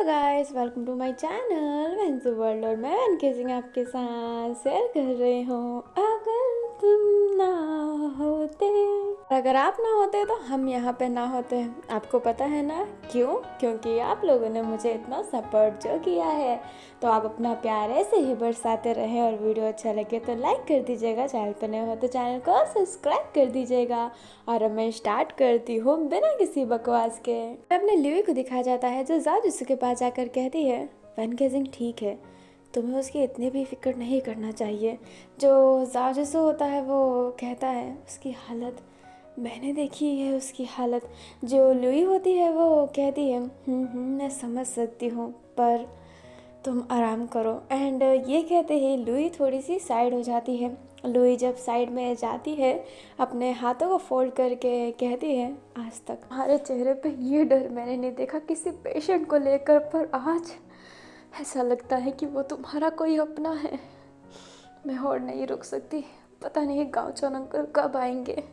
Guys, welcome to my channel वेंस world. और मैं वेनकेजिंग आपके साथ शेयर कर रही हूँ। अगर तुम ना होते, अगर आप ना होते तो हम यहाँ पे ना होते। आपको पता है ना क्यों? क्योंकि आप लोगों ने मुझे इतना सपोर्ट जो किया है। तो आप अपना प्यार ऐसे ही बरसाते रहें। और वीडियो अच्छा लगे तो लाइक कर दीजिएगा, चैनल पर नए हो तो चैनल को सब्सक्राइब कर दीजिएगा। और अब मैं स्टार्ट करती हूँ बिना किसी बकवास के। अपने ल्यूई को दिखाया जाता है जो जाजूसू के पास जाकर कहती है, वेनकेजिंग ठीक है, तुम्हें उसकी इतनी भी फिक्र नहीं करना चाहिए। जो जाजूसू होता है वो कहता है, उसकी हालत मैंने देखी है, उसकी हालत। जो लुई होती है वो कहती है, मैं समझ सकती हूँ, पर तुम आराम करो। एंड ये कहते ही लुई थोड़ी सी साइड हो जाती है। लुई जब साइड में जाती है, अपने हाथों को फोल्ड करके कहती है, आज तक हमारे चेहरे पे ये डर मैंने नहीं देखा किसी पेशेंट को लेकर, पर आज ऐसा लगता है कि वो तुम्हारा कोई अपना है। मैं और नहीं रुक सकती। पता नहीं गाँव अंकल कब आएंगे।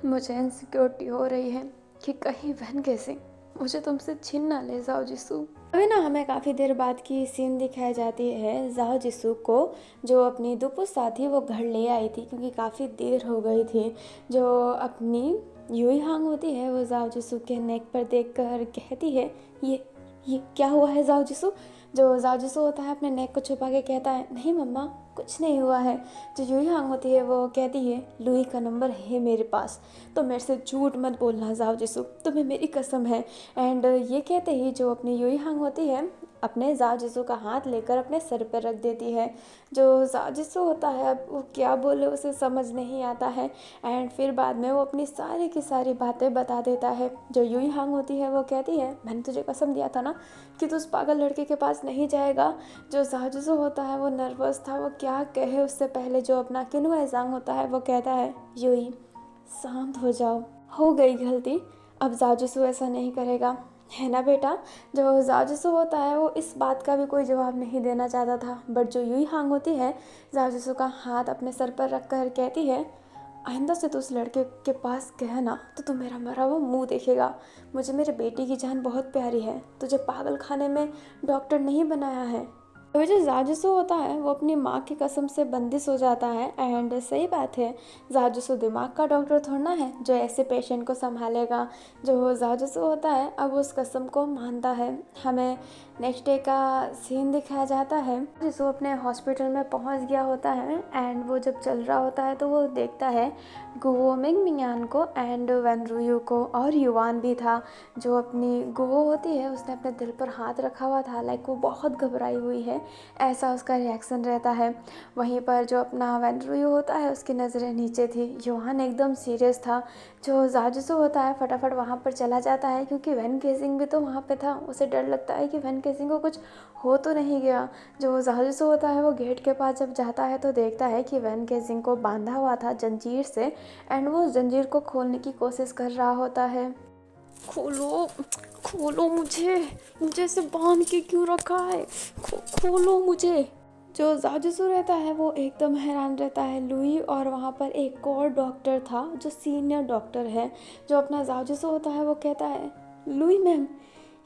मुझे इनसिक्योरिटी हो रही है कि कहीं वहन कैसे मुझे तुमसे छीन ना ले जाओ जिसू। अभी ना हमें काफ़ी देर बाद की सीन दिखाई जाती है जाओ जिसू को, जो अपनी दुपु साथी वो घर ले आई थी क्योंकि काफ़ी देर हो गई थी। जो अपनी यूई हांग होती है वो जाओ जिसू के नेक पर देखकर कहती है, ये क्या हुआ है जाओ जिसू? जो जाओ जिसू होता है अपने नेक को छुपा के कहता है, नहीं मम्मा कुछ नहीं हुआ है। जो यूई हांग होती है वो कहती है, लुई का नंबर है मेरे पास, तो मेरे से झूठ मत बोलना जाओ जिसू, तुम्हें मेरी कसम है। एंड ये कहते ही जो अपनी यूई हांग होती है अपने जाओ जिसू का हाथ लेकर अपने सर पर रख देती है। जो जाओ जिसू होता है अब वो क्या बोले उसे समझ नहीं आता है। एंड फिर बाद में वो अपनी सारी की सारी बातें बता देता है। जो यूई हांग होती है वो कहती है, मैंने तुझे कसम दिया था ना कि तू उस पागल लड़के के पास नहीं जाएगा। जो जाओ जिसू होता है वो नर्वस था, वो क्या कहे उससे पहले जो अपना किनुआ एजांग होता है वो कहता है, यूई शांत हो जाओ, हो गई गलती, अब जाओ जिसू ऐसा नहीं करेगा, है ना बेटा। जो जाओ जिसू होता है वो इस बात का भी कोई जवाब नहीं देना चाहता था। बट जो यूई हांग होती है जाओ जिसू का हाथ अपने सर पर रख कर कहती है, आइंदा से तो उस लड़के के पास गया ना तो तू मेरा मरा हुआ मुंह देखेगा। मुझे मेरे बेटी की जान बहुत प्यारी है, तुझे पागल खाने में डॉक्टर नहीं बनाया है। अभी जो जाजूसू होता है वो अपनी माँ की कसम से बंदिश हो जाता है। एंड सही बात है, जाजूसू दिमाग का डॉक्टर थोड़ा है जो ऐसे पेशेंट को संभालेगा। जो जाजूसू होता है अब उस कसम को मानता है। हमें नेक्स्ट डे का सीन दिखाया जाता है, जिसको अपने हॉस्पिटल में पहुंच गया होता है। एंड वो जब चल रहा होता है तो वो देखता है गुवो मिंग मिंगान को एंड वेन रुयू को, और युवान भी था। जो अपनी गुवो होती है उसने अपने दिल पर हाथ रखा हुआ था, लाइक वो बहुत घबराई हुई है, ऐसा उसका रिएक्शन रहता है। वहीं पर जो अपना वेन रुयू होता है उसकी नज़रें नीचे थी, युवान एकदम सीरियस था। जो जाजूसू होता है फटाफट वहाँ पर चला जाता है क्योंकि वैन केसिंग भी तो वहाँ पे था। उसे डर लगता है कि वैन केसिंग को कुछ हो तो नहीं गया। जो जाजूसू होता है वो गेट के पास जब जाता है तो देखता है कि वैन केसिंग को बांधा हुआ था जंजीर से। एंड वो जंजीर को खोलने की कोशिश कर रहा होता है। खोलो खोलो मुझे, मुझे से बांध के क्यों रखा है, खोलो मुझे। जो जाजूसू रहता है वो एकदम हैरान रहता है। लुई और वहाँ पर एक और डॉक्टर था जो सीनियर डॉक्टर है। जो अपना जाजूसू होता है वो कहता है, लुई मैम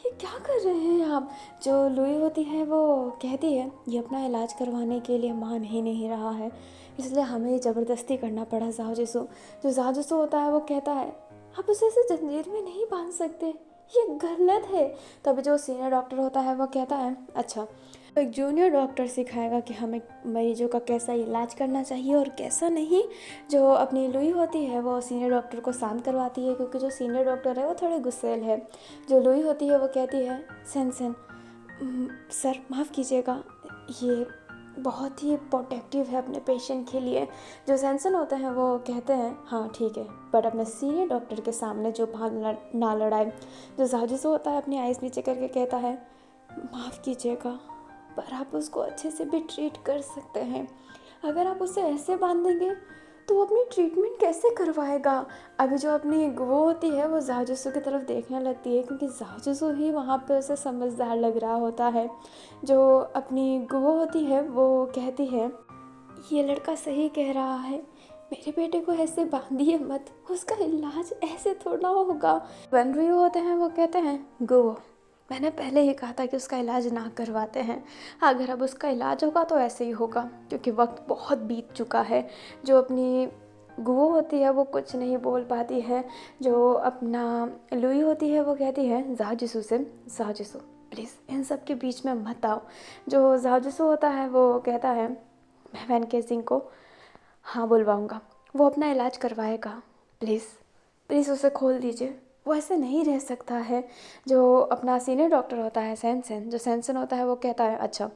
ये क्या कर रहे हैं आप? जो लुई होती है वो कहती है, ये अपना इलाज करवाने के लिए मान ही नहीं रहा है, इसलिए हमें ज़बरदस्ती करना पड़ा जाजूसू। जो जाजूसू होता है वो कहता है, आप उसे ऐसे जंजीर में नहीं बांध सकते, ये गलत है। तभी जो सीनियर डॉक्टर होता है वो कहता है, अच्छा तो एक जूनियर डॉक्टर सिखाएगा कि हमें मरीजों का कैसा इलाज करना चाहिए और कैसा नहीं। जो अपनी लुई होती है वो सीनियर डॉक्टर को शांत करवाती है क्योंकि जो सीनियर डॉक्टर है वो थोड़े गुस्सेल है। जो लुई होती है वो कहती है, सेन सर माफ़ कीजिएगा, ये बहुत ही प्रोटेक्टिव है अपने पेशेंट के लिए। जो सेंसन होते हैं वो कहते हैं, हाँ ठीक है, बट अपने सीनियर डॉक्टर के सामने जो बात ना लड़ाए। जो जाजूसू होता है अपनी आइज़ नीचे करके कहता है, माफ़ कीजिएगा, पर आप उसको अच्छे से भी ट्रीट कर सकते हैं। अगर आप उसे ऐसे बांधेंगे तो वो अपनी ट्रीटमेंट कैसे करवाएगा? अभी जो अपनी वो होती है वो जाजूसू की तरफ देखने लगती है क्योंकि जाजूसू ही वहाँ पे उसे समझदार लग रहा होता है। जो अपनी गुवो होती है वो कहती है, ये लड़का सही कह रहा है, मेरे बेटे को ऐसे बांधिए मत, उसका इलाज ऐसे थोड़ा होगा। वन रुई होते हैं वो कहते हैं, गुवो मैंने पहले ही कहा था कि उसका इलाज ना करवाते हैं। अगर अब उसका इलाज होगा तो ऐसे ही होगा, क्योंकि वक्त बहुत बीत चुका है। जो अपनी गुओ होती है वो कुछ नहीं बोल पाती है। जो अपना लुई होती है वो कहती है जाओ से, जाओ प्लीज़ इन सब के बीच में मत आओ। जो जाओ होता है वो कहता है मैं वैन केसिंग को हाँ बुलवाऊँगा, वो अपना इलाज करवाएगा, प्लीज़ प्लीज़ उसे खोल दीजिए, वो ऐसे नहीं रह सकता है। जो अपना सीनियर डॉक्टर होता है सैनसन, जो सैनसन होता है वो कहता है अच्छा,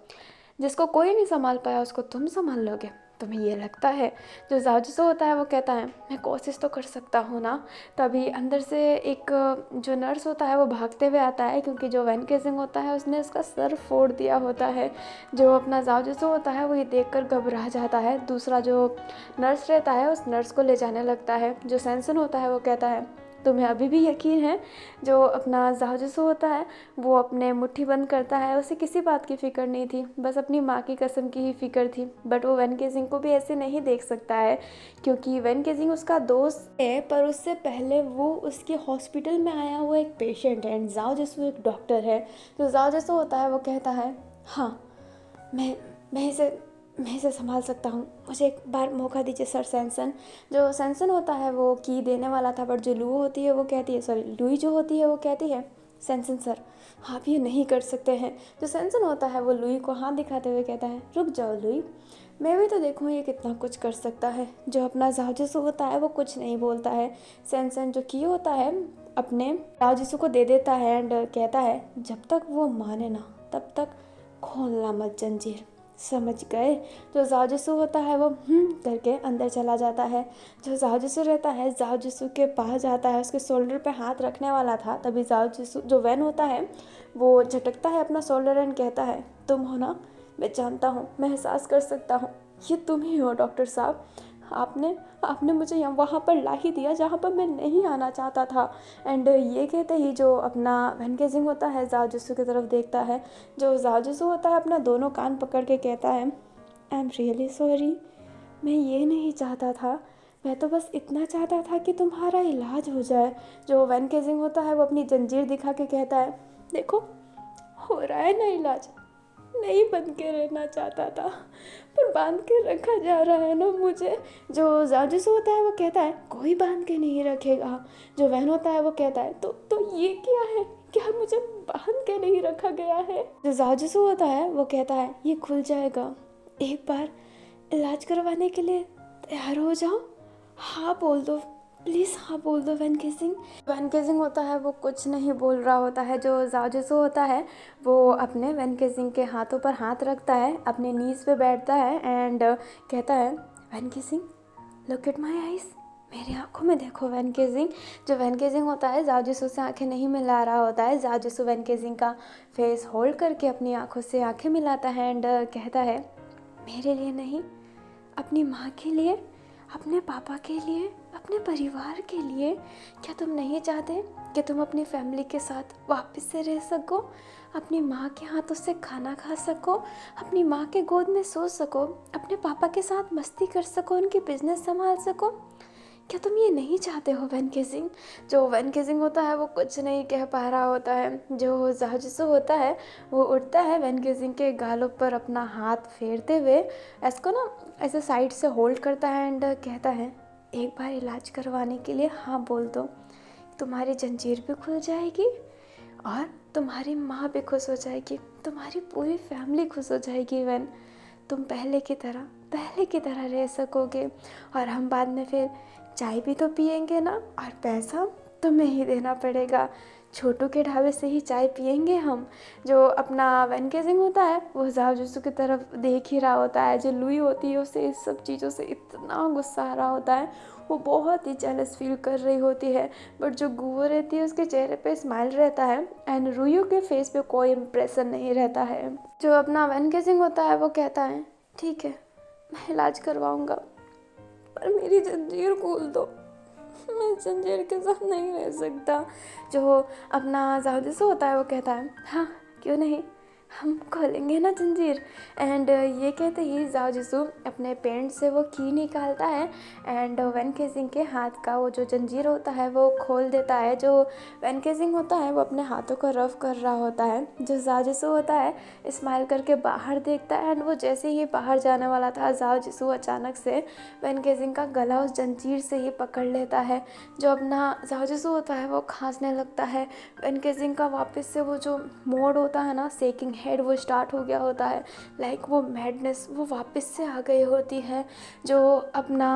जिसको कोई नहीं संभाल पाया उसको तुम संभाल लोगे, तुम्हें ये लगता है। जो जाओ होता है वो कहता है मैं कोशिश तो कर सकता हूँ ना। तभी अंदर से एक जो नर्स होता है वो भागते हुए आता है, क्योंकि जो वैन केसिंग होता है उसने उसका सर फोड़ दिया होता है। जो अपना जाओ होता है वो ये देखकर घबरा जाता है। दूसरा जो नर्स रहता है उस नर्स को ले जाने लगता है। जो सैनसन होता है वो कहता है तुम्हें अभी भी यकीन है। जो अपना जाओ होता है वो अपने मुट्ठी बंद करता है, उसे किसी बात की फ़िक्र नहीं थी, बस अपनी माँ की कसम की ही फ़िक्र थी। बट वो वैन केसिंग को भी ऐसे नहीं देख सकता है, क्योंकि वैन केसिंग उसका दोस्त है, पर उससे पहले वो उसके हॉस्पिटल में आया हुआ एक पेशेंट है एंड जाओ एक डॉक्टर है। जो जाओ होता है वो कहता है हाँ मैं मैं इसे संभाल सकता हूँ, मुझे एक बार मौका दीजिए सर सैनसन। जो सैनसन होता है वो की देने वाला था, बट जो लू होती है वो कहती है, सॉरी लुई जो होती है वो कहती है सैनसन सर आप ये नहीं कर सकते हैं। जो सैनसन होता है वो लुई को हाथ दिखाते हुए कहता है रुक जाओ लुई, मैं भी तो देखूँ ये कितना कुछ कर सकता है। जो अपना जाओ होता है वो कुछ नहीं बोलता है। सैनसन जो की होता है अपने जाओ को दे देता है एंड कहता है जब तक वो माने ना तब तक खोलना मत जंजीर, समझ गए। जो जाओ होता है वो करके अंदर चला जाता है। जो जाओ रहता है जाओ के पास जाता है, उसके शोल्डर पे हाथ रखने वाला था, तभी जाओ जो वैन होता है वो झटकता है अपना शोल्डर एंड कहता है तुम हो ना, मैं जानता हूँ, मैं एहसास कर सकता हूँ, ये तुम ही हो डॉक्टर साहब। आपने आपने मुझे यहाँ वहाँ पर ला ही दिया जहाँ पर मैं नहीं आना चाहता था। एंड ये कहते ही जो अपना वैन केसिंग होता है जाओ की तरफ देखता है। जो जाओ होता है अपना दोनों कान पकड़ के कहता है आई एम रियली सॉरी, मैं ये नहीं चाहता था, मैं तो बस इतना चाहता था कि तुम्हारा इलाज हो जाए। जो वैन केसिंग होता है वो अपनी जंजीर दिखा के कहता है देखो हो रहा है ना इलाज, नहीं बंद के रहना चाहता था पर बांध के रखा जा रहा है ना मुझे। जो जाओ होता है वो कहता है कोई बांध के नहीं रखेगा। जो वैन होता है वो कहता है तो ये क्या है, क्या मुझे बांध के नहीं रखा गया है। जो जाओ होता है वो कहता है ये खुल जाएगा, एक बार इलाज करवाने के लिए तैयार हो जाओ, हाँ बोल दो प्लीज़, हाँ बोल दो वैन केसिंग। वैन केसिंग होता है वो कुछ नहीं बोल रहा होता है। जो जाओ होता है वो अपने वैन केसिंग के हाथों पर हाथ रखता है, अपने नीज पे बैठता है एंड कहता है वैन केसिंग लुक एट माई आइज़, मेरी आंखों में देखो वैन केसिंग। जो वैन केसिंग होता है जाओ से आंखें नहीं मिला रहा होता है। जाओ वैन केसिंग का फेस होल्ड करके अपनी आंखों से आंखें मिलाता है एंड कहता है मेरे लिए नहीं, अपनी माँ के लिए, अपने पापा के लिए, अपने परिवार के लिए। क्या तुम नहीं चाहते कि तुम अपनी फैमिली के साथ वापस से रह सको, अपनी माँ के हाथों से खाना खा सको, अपनी माँ के गोद में सो सको, अपने पापा के साथ मस्ती कर सको, उनकी बिजनेस संभाल सको? क्या तुम ये नहीं चाहते हो वैन केसिंग? जो वैन केसिंग होता है वो कुछ नहीं कह पा रहा होता है। जो जाओ होता है वो उठता है वैन केसिंग के गालों पर अपना हाथ फेरते हुए इसको ना ऐसे साइड से होल्ड करता है एंड कहता है एक बार इलाज करवाने के लिए हाँ बोल दो, तुम्हारी जंजीर भी खुल जाएगी और तुम्हारी माँ भी खुश हो जाएगी, तुम्हारी पूरी फैमिली खुश हो जाएगी। वैन तुम पहले की तरह रह सकोगे और हम बाद में फिर चाय भी तो पियेंगे ना, और पैसा तुम्हें ही देना पड़ेगा, छोटू के ढाबे से ही चाय पियेंगे हम। जो अपना वैन केसिंग होता है वो जाओ की तरफ देख ही रहा होता है। जो लुई होती है उसे इस सब चीज़ों से इतना गुस्सा आ रहा होता है, वो बहुत ही जेलस फील कर रही होती है। बट जो गुओ रहती है उसके चेहरे पे स्माइल रहता है एंड रुयो के फेस पे कोई इम्प्रेशन नहीं रहता है। जो अपना वैन केसिंग होता है वो कहता है ठीक है मैं इलाज करवाऊँगा पर मेरी जंजीर खोल दो, मैं जंजीर के साथ नहीं रह सकता। जो अपना जाओ होता है वो कहता है हाँ क्यों नहीं, हम खोलेंगे ना जंजीर। एंड ये कहते ही जाओ जिसू अपने पेंट से वो की निकालता है एंड वैन केजिंग के हाथ का वो जो जंजीर होता है वो खोल देता है। जो वैन केजिंग होता है वो अपने हाथों को रफ कर रहा होता है। जो जाओ जिसू होता है स्माइल करके बाहर देखता है एंड वो जैसे ही बाहर जाने वाला था जाओ जिसू अचानक से वैन केजिंग का गला उस जंजीर से ही पकड़ लेता है। जो अपना जाओ जिसू होता है वो खांसने लगता है। वैन केजिंग का वापस से वो जो मोड होता है ना शेकिंग हेड वो स्टार्ट हो गया होता है। लाइक वो मैडनेस वो वापस से आ गई होती है। जो अपना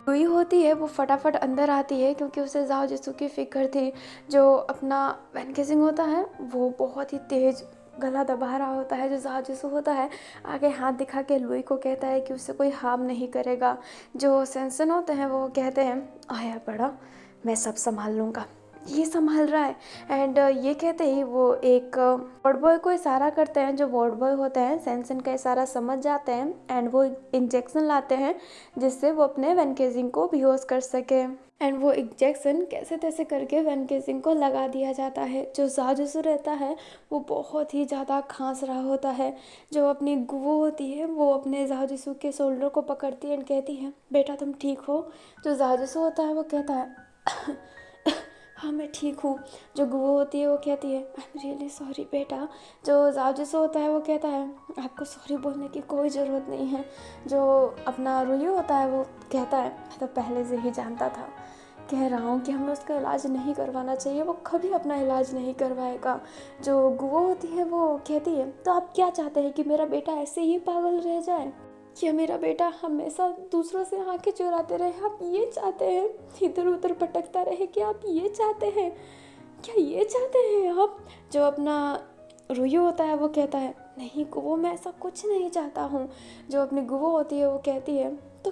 हुई होती है वो फटाफट अंदर आती है क्योंकि उसे जाओ जिसू की फिक्र थी। जो अपना वैन केजिंग होता है वो बहुत ही तेज गला दबा रहा होता है। जो जाओ जिसू होता है आगे हाथ दिखा के लुई को कहता है कि उसे कोई हार्म नहीं करेगा। जो सेंसन होते हैं वो कहते हैं आया बड़ा, मैं सब संभाल लूँगा, ये संभाल रहा है। एंड ये कहते ही वो एक वार्ड बॉय को इशारा करते हैं। जो वार्ड बॉय होते हैं सेंसन का इशारा समझ जाते हैं एंड वो इंजेक्शन लाते हैं जिससे वो अपने वैन केजिंग को बेहोश कर सके। एंड वो इंजेक्शन कैसे तैसे करके वैन केजिंग को लगा दिया जाता है। जो जाओ जिसू रहता है वो बहुत ही ज़्यादा खांस रहा होता है। जो अपनी गुवो होती है वो अपने जाओ जिसू के शोल्डर को पकड़ती है एंड कहती है बेटा तुम ठीक हो। जो जाओ जिसू होता है वो कहता है हाँ मैं ठीक हूँ। जो गुवो होती है वो कहती है आई एम रियली सॉरी बेटा। जो जाओ जिसू होता है वो कहता है आपको सॉरी बोलने की कोई ज़रूरत नहीं है। जो अपना रुयू होता है वो कहता है मैं तो पहले से ही जानता था, कह रहा हूँ कि हमें उसका इलाज नहीं करवाना चाहिए, वो कभी अपना इलाज नहीं करवाएगा। जो गुवो होती है वो कहती है तो आप क्या चाहते हैं कि मेरा बेटा ऐसे ही पागल रह जाए, क्या मेरा बेटा हमेशा दूसरों से आंखें चुराते रहे, आप ये चाहते हैं, इधर उधर भटकता रहे, क्या आप ये चाहते हैं, क्या ये चाहते हैं आप। जो अपना रुयू होता है वो कहता है नहीं गुवो मैं ऐसा कुछ नहीं चाहता हूँ। जो अपनी गुवो होती है वो कहती है तो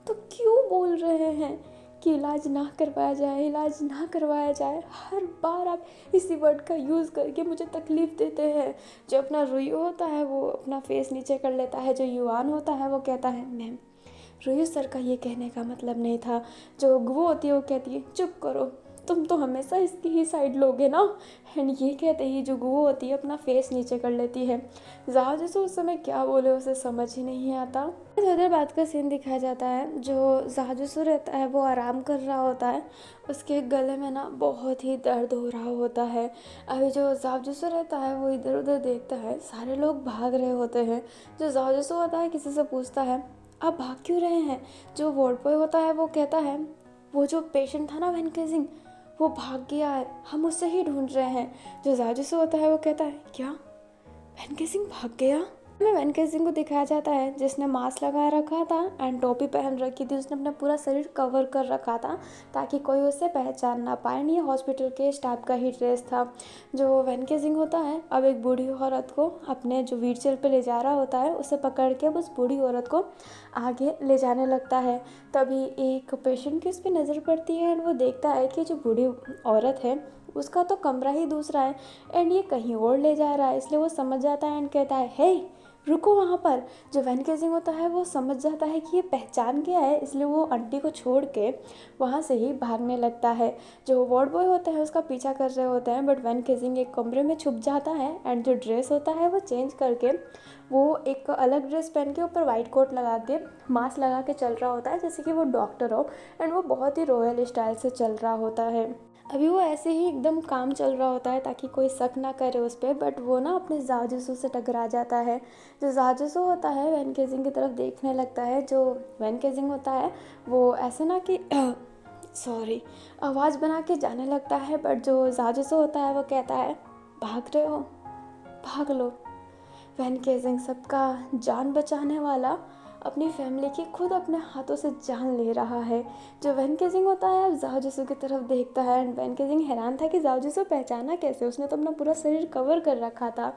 क्यों बोल रहे हैं कि इलाज ना करवाया जाए, इलाज ना करवाया जाए, हर बार आप इसी वर्ड का यूज़ करके मुझे तकलीफ़ देते हैं। जो अपना रुयू होता है वो अपना फेस नीचे कर लेता है। जो युआन होता है वो कहता है मैम रुयू सर का ये कहने का मतलब नहीं था। जो गुवो होती है वो कहती है चुप करो, तुम तो हमेशा इसकी ही साइड लोगे ना। एंड ये कहते ही जो गुवो होती है अपना फेस नीचे कर लेती है। जाओ जिसू उस समय क्या बोले उसे समझ ही नहीं आता। थोड़ी देर बाद का सीन दिखाया जाता है। जो जाओ जिसू रहता है वो आराम कर रहा होता है, उसके गले में ना बहुत ही दर्द हो रहा होता है। अभी जो जाओ जिसू रहता है वो इधर उधर देखता है, सारे लोग भाग रहे होते हैं। जो जाओ जिसू होता है किसी से पूछता है आप भाग क्यों रहे हैं। जो वार्ड बॉय होता है वो कहता है वो जो पेशेंट था ना वैन केजिंग वो भाग गया है, हम उससे ही ढूंढ रहे हैं। जो जाओ जिसू होता है वो कहता है क्या वैन केजिंग भाग गया। में वैन केजिंग को दिखाया जाता है जिसने मास्क लगा रखा था एंड टोपी पहन रखी थी, उसने अपना पूरा शरीर कवर कर रखा था ताकि कोई उसे पहचान ना पाए। ये हॉस्पिटल के स्टाफ का ही ड्रेस था। जो वैन केजिंग होता है अब एक बूढ़ी औरत को अपने जो व्हीलचेयर पे ले जा रहा होता है उसे पकड़ के उस बूढ़ी औरत को आगे ले जाने लगता है। तभी एक पेशेंट की उस पर नज़र पड़ती है एंड वो देखता है कि जो बूढ़ी औरत है उसका तो कमरा ही दूसरा है एंड ये कहीं और ले जा रहा है। इसलिए वो समझ जाता है एंड कहता है हे रुको वहाँ पर। जो वैन केजिंग होता है वो समझ जाता है कि ये पहचान गया है, इसलिए वो आंटी को छोड़ के वहाँ से ही भागने लगता है। जो वार्ड बॉय होता है उसका पीछा कर रहे होते हैं बट वैन केजिंग एक कमरे में छुप जाता है एंड जो ड्रेस होता है वो चेंज करके वो एक अलग ड्रेस पहन के ऊपर वाइट कोट लगा के मास्क लगा के चल रहा होता है जैसे कि वो डॉक्टर हो एंड वो बहुत ही रॉयल स्टाइल से चल रहा होता है। अभी वो ऐसे ही एकदम काम चल रहा होता है ताकि कोई शक ना करे उस पर, बट वो ना अपने जाओ जिसू से टकरा जाता है। जो जाओ जिसू होता है वैन केजिंग की तरफ देखने लगता है। जो वैन केजिंग होता है वो ऐसे ना कि सॉरी आवाज़ बना के जाने लगता है, बट जो जाओ जिसू होता है वो कहता है भाग रहे हो भाग लो। वैन केजिंग सबका जान बचाने वाला अपनी फैमिली की खुद अपने हाथों से जान ले रहा है। जो वैन केजिंग होता है अब जाओ जिसू की तरफ देखता है एंड वैन केजिंग हैरान था कि जाओ जिसू पहचाना कैसे, उसने तो अपना पूरा शरीर कवर कर रखा था।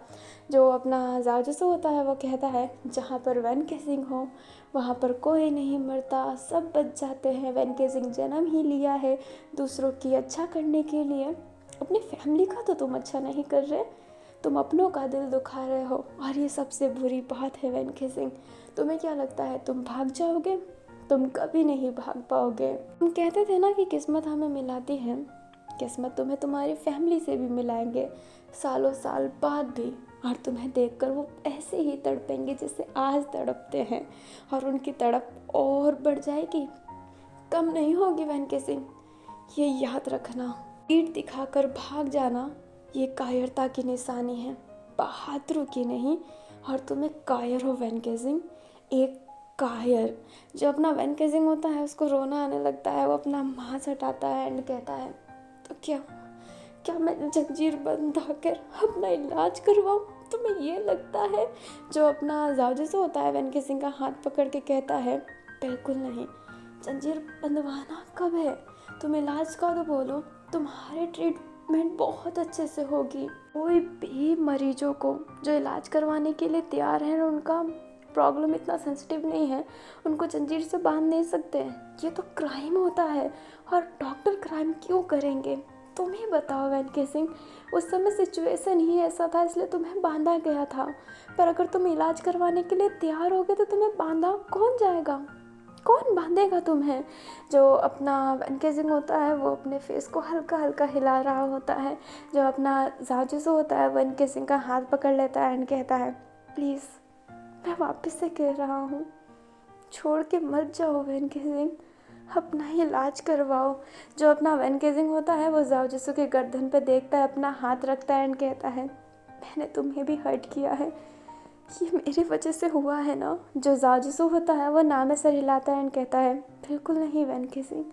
जो अपना जाओ जिसू होता है वो कहता है जहाँ पर वैन केजिंग हो वहाँ पर कोई नहीं मरता, सब बच जाते हैं। वैन केजिंग जन्म ही लिया है दूसरों की अच्छा करने के लिए, अपनी फैमिली का तो तुम अच्छा नहीं कर रहे, तुम अपनों का दिल दुखा रहे हो और ये सबसे बुरी बात है वैन केजिंग। तुम्हें क्या लगता है तुम भाग जाओगे? तुम कभी नहीं भाग पाओगे। हम कहते थे ना कि किस्मत हमें मिलाती है, किस्मत तुम्हें तुम्हारी फैमिली से भी मिलाएंगे सालों साल बाद भी, और तुम्हें देखकर वो ऐसे ही तड़पेंगे जैसे आज तड़पते हैं, और उनकी तड़प और बढ़ जाएगी, कम नहीं होगी वैनके सिंह। ये याद रखना, पीठ दिखाकर भाग जाना ये कायरता की निशानी है, बहादुरी की नहीं। और तुम एक कायर हो वैनके सिंह, एक कायर। जो अपना वैनके सिंह होता है उसको रोना आने लगता है, वो अपना मांस हटाता है एंड कहता है, तो क्या क्या मैं जंजीर बंधाकर अपना इलाज करवाऊँ? तुम्हें ये लगता है? जो अपना जावजिस होता है वैनके सिंह का हाथ पकड़ के कहता है, बिल्कुल नहीं, जंजीर बंधवाना कब है, तुम इलाज का तो बोलो, तुम्हारी ट्रीटमेंट बहुत अच्छे से होगी। कोई भी मरीजों को जो इलाज करवाने के लिए तैयार है, उनका प्रॉब्लम इतना सेंसिटिव नहीं है, उनको जंजीर से बांध नहीं सकते। ये तो क्राइम होता है, और डॉक्टर क्राइम क्यों करेंगे? तुम ही बताओ वैनके सिंह, उस समय सिचुएशन ही ऐसा था इसलिए तुम्हें बांधा गया था, पर अगर तुम इलाज करवाने के लिए तैयार होगे तो तुम्हें बांधा कौन जाएगा? कौन बांधेगा तुम्हें? जो अपना वैनके सिंह होता है वो अपने फेस को हल्का हल्का हिला रहा होता है। जो अपना जावजिसो होता है वैनके सिंह का हाथ पकड़ लेता है एंड कहता है, प्लीज़ मैं वापस से कह रहा हूँ, छोड़ के मत जाओ वैनके सिंह, अपना ही इलाज करवाओ। जो अपना वैनके सिंह होता है वो जावजिसो के गर्दन पे देखता है, अपना हाथ रखता है एंड कहता है, मैंने तुम्हें भी हर्ट किया है, ये मेरी वजह से हुआ है ना? जो जावजिसो होता है वो ना में सर हिलाता है एंड कहता है, बिल्कुल नहीं वैनके सिंह,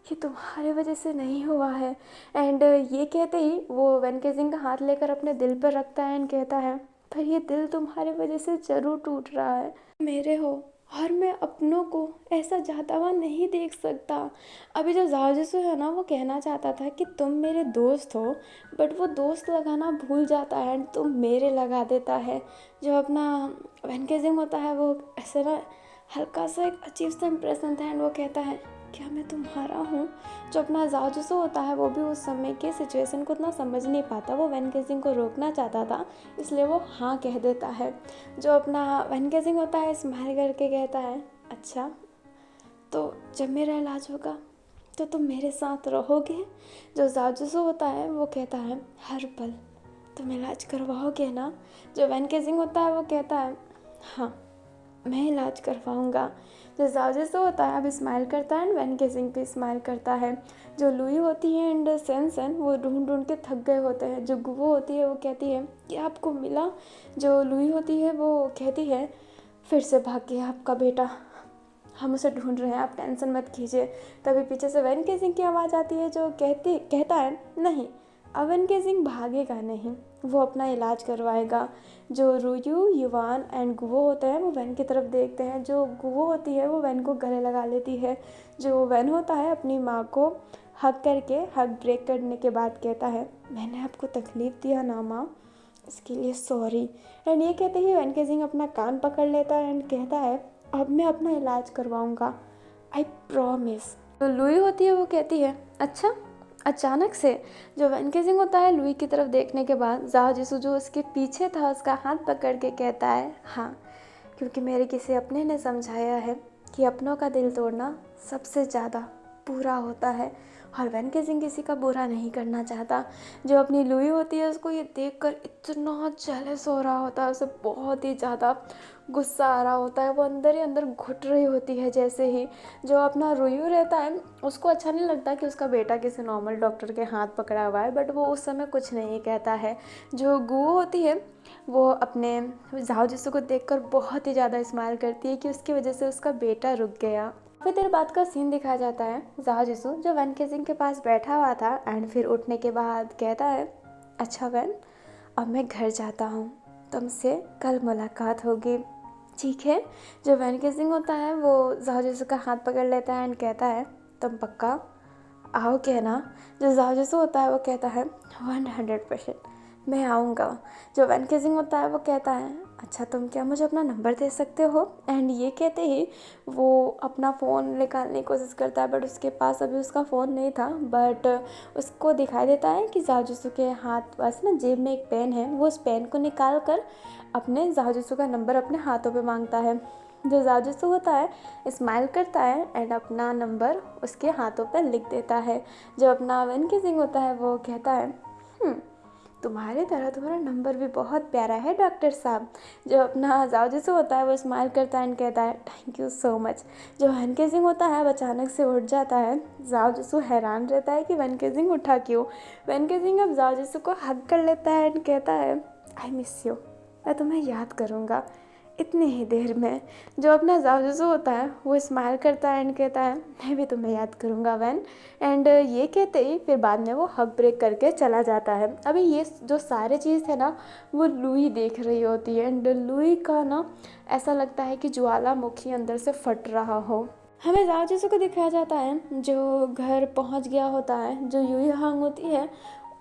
ये तुम्हारे वजह से नहीं हुआ है। एंड ये कहते ही वो वैनके सिंह का हाथ लेकर अपने दिल पर रखता है एंड कहता है, पर ये दिल तुम्हारी वजह से ज़रूर टूट रहा है, मेरे हो, और मैं अपनों को ऐसा जाता हुआ नहीं देख सकता। अभी जो जावजिसो है ना वो कहना चाहता था कि तुम मेरे दोस्त हो, बट वो दोस्त लगाना भूल जाता है एंड तुम मेरे लगा देता है। जो अपना वैनके सिंह होता है वो ऐसे ना हल्का सा एक अजीब सा इंप्रेशन था एंड वो कहता है, क्या मैं तुम्हारा हूँ? जो अपना जावजिसो होता है वो भी उस समय के सिचुएशन को उतना समझ नहीं पाता, वो वैनके सिंह को रोकना चाहता था इसलिए वो हाँ कह देता है। जो अपना वैनके सिंह होता है स्माइल करके कहता है, अच्छा तो जब मेरा इलाज होगा तो तुम मेरे साथ रहोगे? जो जावजिसो होता है वो कहता है, हर पल तुम इलाज करवाओगे ना? जो वैनके सिंह होता है वो कहता है, हाँ मैं इलाज करवाऊँगा। जो जावजिसो होता है अब स्माइल करता है एंड वैनके सिंह भी स्माइल करता है। जो लुई होती है एंड सेंसन वो ढूंढ ढूंढ के थक गए होते हैं। जो गुवो होती है वो कहती है कि आपको मिला? जो लुई होती है वो कहती है, फिर से भाग गया आपका बेटा, हम उसे ढूंढ रहे हैं, आप टेंशन मत कीजिए। तभी पीछे से वैनके सिंह की आवाज़ आती है जो कहता है, नहीं अब वैनके सिंह भागेगा नहीं, वो अपना इलाज करवाएगा। जो रुयू, युवान एंड गुवो होते हैं वो वैन की तरफ देखते हैं। जो गुवो होती है वो वैन को गले लगा लेती है। जो वैन होता है अपनी माँ को हग करके हग ब्रेक करने के बाद कहता है, मैंने आपको तकलीफ़ दिया ना माँ, इसके लिए सॉरी। एंड ये कहते ही वैनके सिंह अपना कान पकड़ लेता है एंड कहता है, अब मैं अपना इलाज करवाऊँगा, आई प्रॉमिस। तो लुई होती है वो कहती है, अच्छा अचानक से। जो वैनके सिंह होता है लुई की तरफ देखने के बाद जावजिसो जो उसके पीछे था उसका हाथ पकड़ के कहता है, हाँ क्योंकि मेरे किसी अपने ने समझाया है कि अपनों का दिल तोड़ना सबसे ज़्यादा बुरा होता है, और वैनके सिंह किसी का बुरा नहीं करना चाहता। जो अपनी लुई होती है उसको ये देखकर इतना जेलस हो रहा होता है, उसे बहुत ही ज़्यादा गुस्सा आ रहा होता है, वो अंदर ही अंदर घुट रही होती है जैसे ही। जो अपना रुयू रहता है उसको अच्छा नहीं लगता कि उसका बेटा किसी नॉर्मल डॉक्टर के हाथ पकड़ा हुआ है, बट वो उस समय कुछ नहीं कहता है। जो गुओ होती है वो अपने जावजिसो को देखकर बहुत ही ज़्यादा स्माइल करती है कि उसकी वजह से उसका बेटा रुक गया। फिर देर बाद का सीन दिखाया जाता है, जावजिसो जो वैनके सिंह के पास बैठा हुआ था एंड फिर उठने के बाद कहता है, अच्छा वैन अब मैं घर जाता हूँ, तुमसे कल मुलाकात होगी, ठीक है? जो वैनके सिंह होता है वो जावजिसो का हाथ पकड़ लेता है एंड कहता है, तुम पक्का आओगे ना? जो जावजिसो होता है वो कहता है, 100% मैं आऊँगा। जो वैनके सिंह होता है वो कहता है, अच्छा तुम क्या मुझे अपना नंबर दे सकते हो? एंड ये कहते ही वो अपना फ़ोन निकालने की कोशिश करता है, बट उसके पास अभी उसका फ़ोन नहीं था। बट उसको दिखाई देता है कि जावजिसो के हाथ पास ना जेब में एक पेन है, वो उस पेन को निकाल कर अपने जावजिसो का नंबर अपने हाथों पे मांगता है। जो जावजिसो होता है स्माइल करता है एंड अपना नंबर उसके हाथों पर लिख देता है। जो अपना वैनके सिंह होता है वो कहता है, तुम्हारी तरह तुम्हारा नंबर भी बहुत प्यारा है डॉक्टर साहब। जो अपना जाओ जैसे होता है वो स्माइल करता है एंड कहता है थैंक यू सो मच। जो वैन केजिंग होता है वो अचानक से उठ जाता है। जाओ जसू हैरान रहता है कि वैन केजिंग उठा क्यों। वैन केजिंग अब जाओ जसू को हग कर लेता है एंड कहता है आई मिस यू, मैं तुम्हें याद करूँगा इतनी ही देर में। जो अपना जाओ होता है वो स्माइल करता है एंड कहता है मैं भी तुम्हें याद करूँगा वैन। एंड ये कहते ही फिर बाद में वो हग ब्रेक करके चला जाता है। अभी ये जो सारे चीज़ है ना वो लुई देख रही होती है एंड लुई का ना ऐसा लगता है कि ज्वालामुखी अंदर से फट रहा हो। हमें जाओ जैसे को दिखाया जाता है जो घर पहुंच गया होता है। जो यूई हांग होती है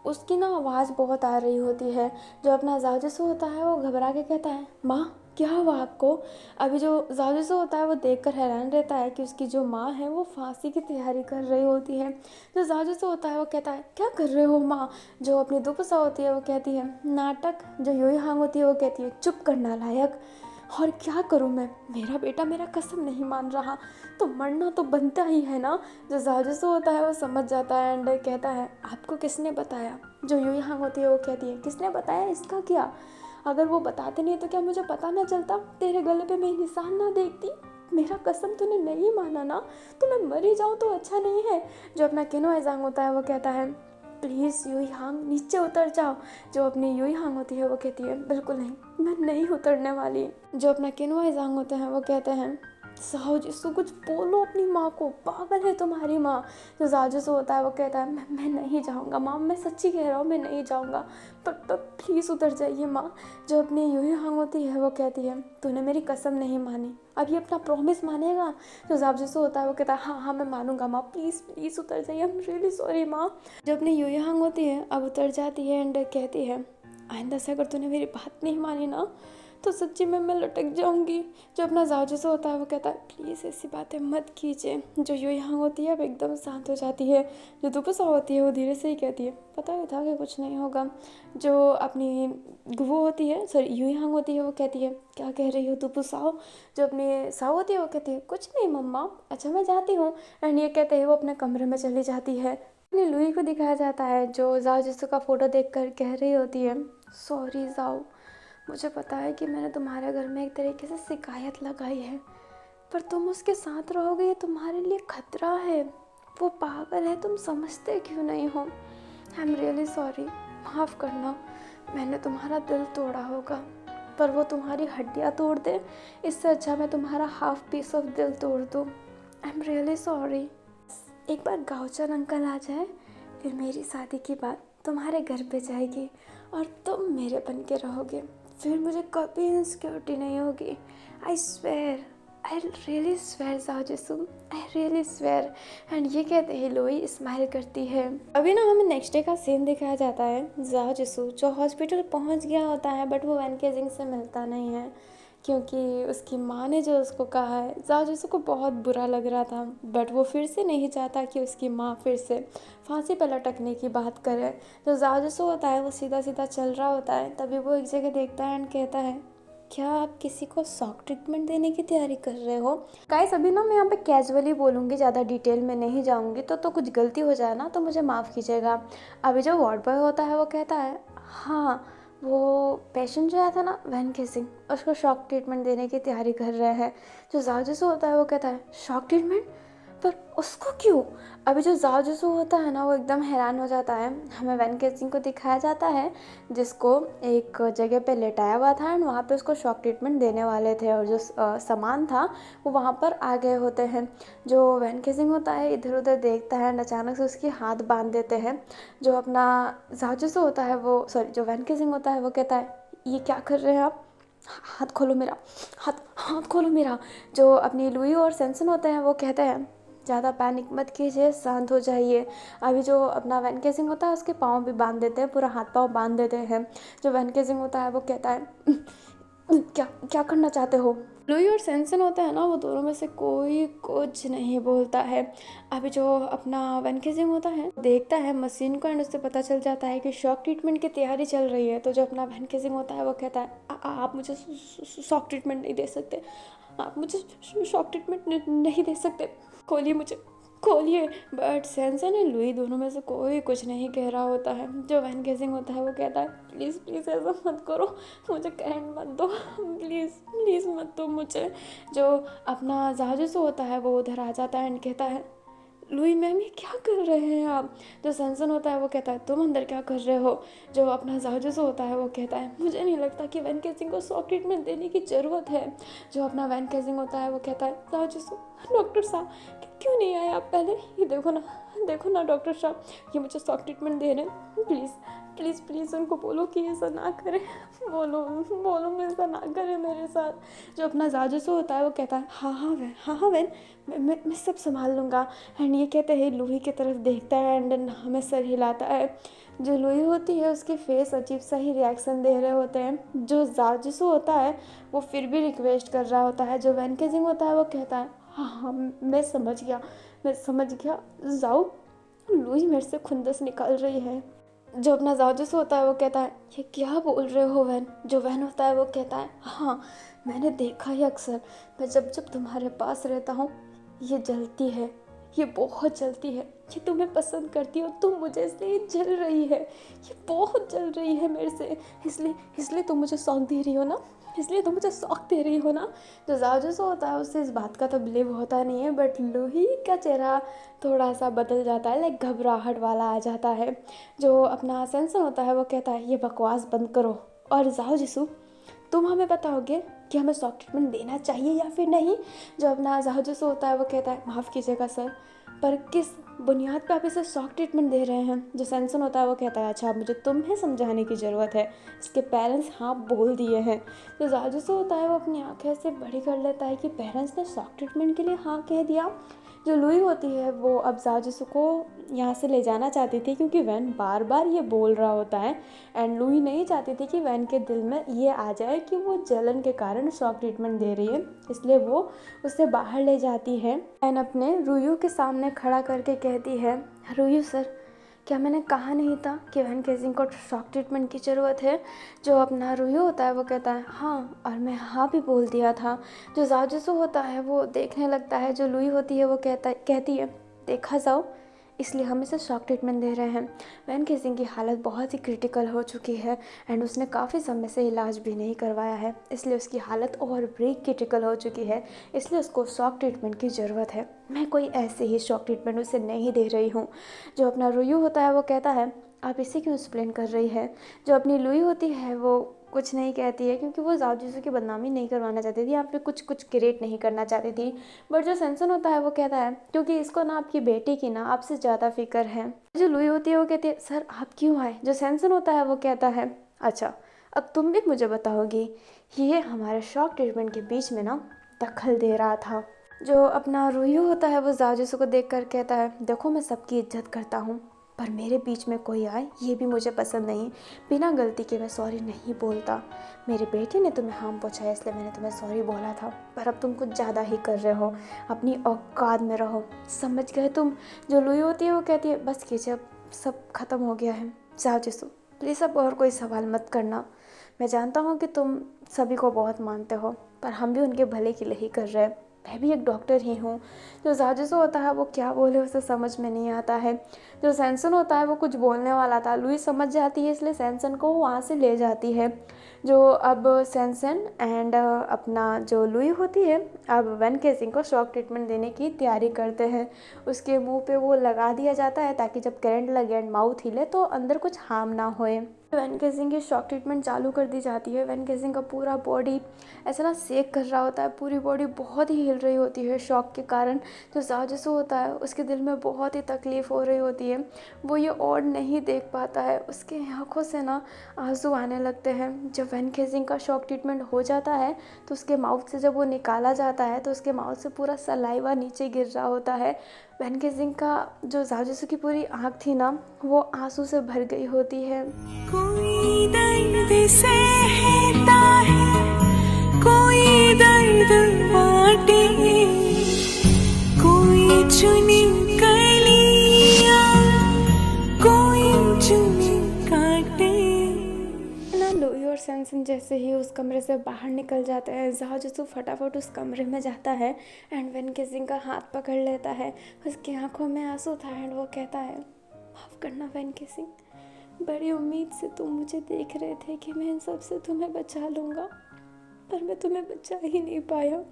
उसकी ना आवाज़ बहुत आ रही होती है। जो अपना जाओ जैसे होता है वो घबरा के कहता है माँ क्या हुआ आपको। अभी जो जाओ जैसे होता है वो देखकर हैरान रहता है कि उसकी जो माँ है वो फांसी की तैयारी कर रही होती है। जो जाओ जैसे होता है वो कहता है क्या कर रहे हो माँ। जो अपनी दुपसा होती है वो कहती है नाटक। जो यूई हांग होती है वो कहती है चुप कर नालायक। और क्या करूँ मैं, मेरा बेटा मेरा कसम नहीं मान रहा, तो मरना तो बनता ही है ना। जो जाजू होता है वो समझ जाता है एंड कहता है आपको किसने बताया। जो यूई हांग होती है वो कहती है किसने बताया इसका क्या, अगर वो बताते नहीं तो क्या मुझे पता ना चलता, तेरे गले पे मैं निशान ना देखती। मेरा कसम तूने नहीं माना ना तो मैं मर ही जाऊँ तो अच्छा नहीं है। जो अपना किनो एजांग होता है वो कहता है प्लीज़ यूई हांग नीचे उतर जाओ। जो अपनी यूई हांग होती है वो कहती है बिल्कुल नहीं, मैं नहीं उतरने वाली। जो अपना किनो एजांग होते हैं वो कहते हैं साहु जिसको कुछ बोलो अपनी माँ को, पागल है तुम्हारी माँ। जो जाजू होता है वो कहता है मैं नहीं जाऊँगा माँ, मैं सच्ची कह रहा हूँ मैं नहीं जाऊँगा, पर प्लीज़ उतर जाइए माँ। जो अपनी यूई हांग होती है वो कहती है तूने मेरी कसम नहीं मानी, अब ये अपना प्रॉमिस मानेगा। जो जाजू होता है वो कहता है हाँ हाँ मैं मानूंगा माँ, प्लीज़ प्लीज़ उतर जाइए, आई एम रियली सॉरी माँ। जो अपनी यूई हांग होती है अब उतर जाती है एंड कहती है आइंदा से अगर तूने मेरी बात नहीं मानी ना तो सच्ची में मैं लटक जाऊंगी। जो अपना जाजू से होता है वो कहता है प्लीज़ ऐसी बातें मत कीजिए। जो यूई हांग होती है अब एकदम शांत हो जाती है। जो दुपसा होती है वो धीरे से ही कहती है पता ही था कि कुछ नहीं होगा। जो अपनी वो होती है सॉरी यूई हांग होती है वो कहती है क्या कह रही हो दुपसाओ। जो अपनी साओ होती है वो कहती है कुछ नहीं मम्मा, अच्छा मैं जाती हूँ। एंड ये कहते हैं वो अपने कमरे में चली जाती है। अपनी लुई को दिखाया जाता है जो जाओ जिसू का फ़ोटो देखकर कह रही होती है सॉरी जाओ, मुझे पता है कि मैंने तुम्हारे घर में एक तरीके से शिकायत लगाई है, पर तुम उसके साथ रहोगे ये तुम्हारे लिए खतरा है। वो पागल है, तुम समझते क्यों नहीं हो। आई एम रियली सॉरी, माफ़ करना, मैंने तुम्हारा दिल तोड़ा होगा, पर वो तुम्हारी हड्डियाँ तोड़ दे इससे अच्छा मैं तुम्हारा हाफ पीस ऑफ दिल तोड़ दूँ। I am really sorry. एक बार गाँवचर अंकल आ जाए फिर मेरी शादी की बात तुम्हारे घर पे जाएगी और तुम मेरे बन के रहोगे, फिर मुझे कभी इनसिक्योरिटी नहीं होगी। I swear, I really swear जाओ जिसू, आई रियली स्वेयर। एंड ये कहते ही लोई स्माइल करती है। अभी ना हमें नेक्स्ट डे का सीन दिखाया जाता है। जाओ जिसू जो हॉस्पिटल पहुंच गया होता है बट वो वैन केजिंग से मिलता नहीं है क्योंकि उसकी माँ ने जो उसको कहा है। जाओ जिसू को बहुत बुरा लग रहा था बट वो फिर से नहीं चाहता कि उसकी माँ फिर से फांसी पर लटकने की बात करे। जो जाओ जिसू होता है वो सीधा सीधा चल रहा होता है, तभी वो एक जगह देखता है एंड कहता है क्या आप किसी को शॉक ट्रीटमेंट देने की तैयारी कर रहे हो। गाइस अभी ना मैं यहाँ पे कैजुअली बोलूँगी, ज़्यादा डिटेल में नहीं जाऊँगी, तो कुछ गलती हो जाए ना तो मुझे माफ़ कीजिएगा। अभी जो वार्ड बॉय होता है वो कहता है हाँ वो पेशेंट जो आया था ना वैन केजिंग, उसको शॉक ट्रीटमेंट देने की तैयारी कर रहे हैं। जो जाओ होता है वो कहता है शॉक ट्रीटमेंट, पर उसको क्यों। अभी जो जाओ होता है ना वो एकदम हैरान हो जाता है। हमें वैन केजिंग को दिखाया जाता है जिसको एक जगह पे लेटाया हुआ था एंड वहाँ पे उसको शॉक ट्रीटमेंट देने वाले थे और जो सामान था वो वहाँ पर आ गए होते हैं। जो वैन केजिंग होता है इधर उधर देखता है एंड अचानक से उसकी हाथ बांध देते हैं। जो अपना जाओ होता है वो सॉरी जो वैन केजिंग होता है वो कहता है ये क्या कर रहे हैं आप, हाथ खोलो मेरा, हाथ खोलो मेरा। जो अपनी लुई और सेंसन होते हैं वो कहते हैं ज़्यादा पैनिक मत कीजिए, शांत हो जाइए। अभी जो अपना वैन केजिंग होता है उसके पाँव भी बांध देते हैं, पूरा हाथ पाँव बांध देते हैं। जो वैन केजिंग होता है वो कहता है क्या क्या करना चाहते हो। लुई और सेंसन होता है ना वो दोनों में से कोई कुछ नहीं बोलता है। अभी जो अपना वैन केजिंग होता है देखता है मशीन को एंड उससे पता चल जाता है कि शॉक ट्रीटमेंट की तैयारी चल रही है। तो जो अपना वैन केजिंग होता है वो कहता है आप मुझे शॉक ट्रीटमेंट नहीं दे सकते, आप मुझे शॉक ट्रीटमेंट नहीं दे सकते, खोलिए मुझे, खोलिए। बट सेंसन एंड लुई दोनों में से कोई कुछ नहीं कह रहा होता है। जो वैन गेजिंग होता है वो कहता है प्लीज़ प्लीज़ ऐसा मत करो, मुझे करंट मत दो, प्लीज़ प्लीज़ मत दो मुझे। जो अपना जाजूसू होता है वो उधर आ जाता है एंड कहता है लुई मैम ये क्या कर रहे हैं आप। जो सेंसन होता है वो कहता है तुम अंदर क्या कर रहे हो। जो अपना जाजूसू होता है वो कहता है मुझे नहीं लगता कि वैन केसिंग को शॉक ट्रीटमेंट देने की ज़रूरत है। जो अपना वैन केसिंग होता है वो कहता है जाजूसू डॉक्टर साहब क्यों नहीं आए आप पहले, ये देखो ना डॉक्टर साहब ये मुझे शॉक ट्रीटमेंट दे रहे हैं, प्लीज़ प्लीज़ प्लीज़ उनको बोलो कि ऐसा ना करें, बोलो ऐसा ना करें मेरे साथ। जो अपना जाजूसू होता है वो कहता है हाँ वैन मैं सब संभाल लूँगा। एंड ये कहते हैं लूही की तरफ देखता है एंड हमें सर हिलाता है। जो लूही होती है उसके फेस अजीब सा ही रिएक्शन दे रहे होते हैं। जो जाजूसू होता है वो फिर भी रिक्वेस्ट कर रहा होता है। जो वैन केजिंग होता है वो कहता है हाँ मैं समझ गया जाओ, लूही मेरे से खुंदस निकाल रही है। जो अपना जाजूस होता है वो कहता है ये क्या बोल रहे हो वैन। जो वैन होता है वो कहता है हाँ मैंने देखा है अक्सर, मैं जब तुम्हारे पास रहता हूँ ये जलती है, ये बहुत जलती है, ये तुम्हें पसंद करती हो तुम मुझे, इसलिए ये जल रही है, ये बहुत जल रही है मेरे से, इसलिए तुम मुझे शौक दे रही हो ना, इसलिए तुम मुझे शौक दे रही हो ना। जो जाजूस होता है उससे इस बात का तो बिलीव होता नहीं है। बट लूही का चेहरा थोड़ा सा बदल जाता है, लाइक घबराहट वाला आ जाता है। जो अपना सेंसन होता है वो कहता है ये बकवास बंद करो और जाओ जिसू तुम हमें बताओगे कि हमें शॉक ट्रीटमेंट देना चाहिए या फिर नहीं। जो अपना जाजूस होता है वो कहता है माफ़ कीजिएगा सर, पर किस बुनियाद पे आप इसे शॉक ट्रीटमेंट दे रहे हैं। जो सेंसन होता है वो कहता है अच्छा मुझे तुम्हें समझाने की ज़रूरत है, इसके पेरेंट्स हाँ बोल दिए हैं। जो जाजूसू होता है वो अपनी आंखें ऐसे बड़ी कर लेता है कि पेरेंट्स ने शॉक ट्रीटमेंट के लिए हाँ कह दिया। जो लुई होती है वो अब जाजूसू को यहाँ से ले जाना चाहती थी क्योंकि वैन बार बार ये बोल रहा होता है एंड लुई नहीं चाहती थी कि वैन के दिल में ये आ जाए कि वो जलन के कारण शॉक ट्रीटमेंट दे रही है, इसलिए वो उसे बाहर ले जाती है एंड अपने रुयू के सामने खड़ा करके कहती है रुयू सर क्या मैंने कहा नहीं था कि वैन केजिंग को शॉक ट्रीटमेंट की ज़रूरत है। जो अपना रुयू होता है वो कहता है हाँ और मैं हाँ भी बोल दिया था। जो जाजूसू होता है वो देखने लगता है। जो लुई होती है वो कहती है देखा जाओ इसलिए हम इसे शॉक ट्रीटमेंट दे रहे हैं। वैन केजिंग की हालत बहुत ही क्रिटिकल हो चुकी है एंड उसने काफ़ी समय से इलाज भी नहीं करवाया है, इसलिए उसकी हालत और भी क्रिटिकल हो चुकी है, इसलिए उसको शॉक ट्रीटमेंट की ज़रूरत है। मैं कोई ऐसे ही शॉक ट्रीटमेंट उसे नहीं दे रही हूँ। जो अपना रुयू होता है वो कहता है आप इसे क्यों एक्सप्लेन कर रही है। जो अपनी लुई होती है वो कुछ नहीं कहती है क्योंकि वो जाजूसू की बदनामी नहीं करवाना चाहती थी, यहाँ पे कुछ क्रिएट नहीं करना चाहती थी। बट जो सेंसन होता है वो कहता है क्योंकि इसको ना आपकी बेटी की ना आपसे ज़्यादा फिक्र है। जो लुई होती है वो कहती है सर आप क्यों आए। जो सेंसन होता है वो कहता है अच्छा अब तुम भी मुझे बताओगी, ये हमारे शॉक ट्रीटमेंट के बीच में ना दखल दे रहा था। जो अपना रुयू होता है वो जाजूसू को देख कर कहता है देखो मैं सबकी इज्जत करता हूँ पर मेरे बीच में कोई आए ये भी मुझे पसंद नहीं, बिना गलती के मैं सॉरी नहीं बोलता। मेरे बेटे ने तुम्हें हार्म पहुंचाया इसलिए मैंने तुम्हें सॉरी बोला था, पर अब तुम कुछ ज़्यादा ही कर रहे हो, अपनी औकात में रहो, समझ गए तुम। जो लुई होती है वो कहती है बस कीजिए अब सब ख़त्म हो गया है, जाओ जिसू प्लीज़ अब और कोई सवाल मत करना। मैं जानता हूँ कि तुम सभी को बहुत मानते हो पर हम भी उनके भले के लिए ही कर रहे हैं, मैं भी एक डॉक्टर ही हूँ। जो जाजूसू होता है वो क्या बोले उसे समझ में नहीं आता है। जो सेंसन होता है वो कुछ बोलने वाला था, लुई समझ जाती है इसलिए सेंसन को वहाँ से ले जाती है। जो अब सेंसन एंड अपना जो लुई होती है अब वैन केजिंग को शॉक ट्रीटमेंट देने की तैयारी करते हैं। उसके मुंह पे वो लगा दिया जाता है ताकि जब करंट लगे एंड माउथ हिले तो अंदर कुछ हार्म ना होए। वैन केजिंग की शॉक ट्रीटमेंट चालू कर दी जाती है। वैन केजिंग का पूरा बॉडी ऐसा ना सेक कर रहा होता है, पूरी बॉडी बहुत ही हिल रही होती है शॉक के कारण। जो जाजूसू होता है उसके दिल में बहुत ही तकलीफ़ हो रही होती है, वो ये और नहीं देख पाता है, उसके आँखों से ना आंसू आने लगते हैं। जब वैन केजिंग का शॉक ट्रीटमेंट हो जाता है तो उसके माउथ से जब वो निकाला जाता है तो उसके माउथ से पूरा सलाइवा नीचे गिर रहा होता है। वैन केजिंग का जो जाजूसू की पूरी आँख थी ना वो आंसू से भर गई होती है। कोई दर्द सहता है, कोई दर्द बांटे, कोई चुनी कलियां, कोई चुनी काटे। ना लुई और सेंसन सिंह जैसे ही उस कमरे से बाहर निकल जाता है, जाओ जिसु फटाफट उस कमरे में जाता है एंड वेन के सिंह का हाथ पकड़ लेता है। उसकी आंखों में आंसू था एंड वो कहता है, माफ़ करना वेन के सिंह, बड़ी उम्मीद से तुम मुझे देख रहे थे कि मैं इन सब से तुम्हें बचा लूँगा, पर मैं तुम्हें बचा ही नहीं पाया,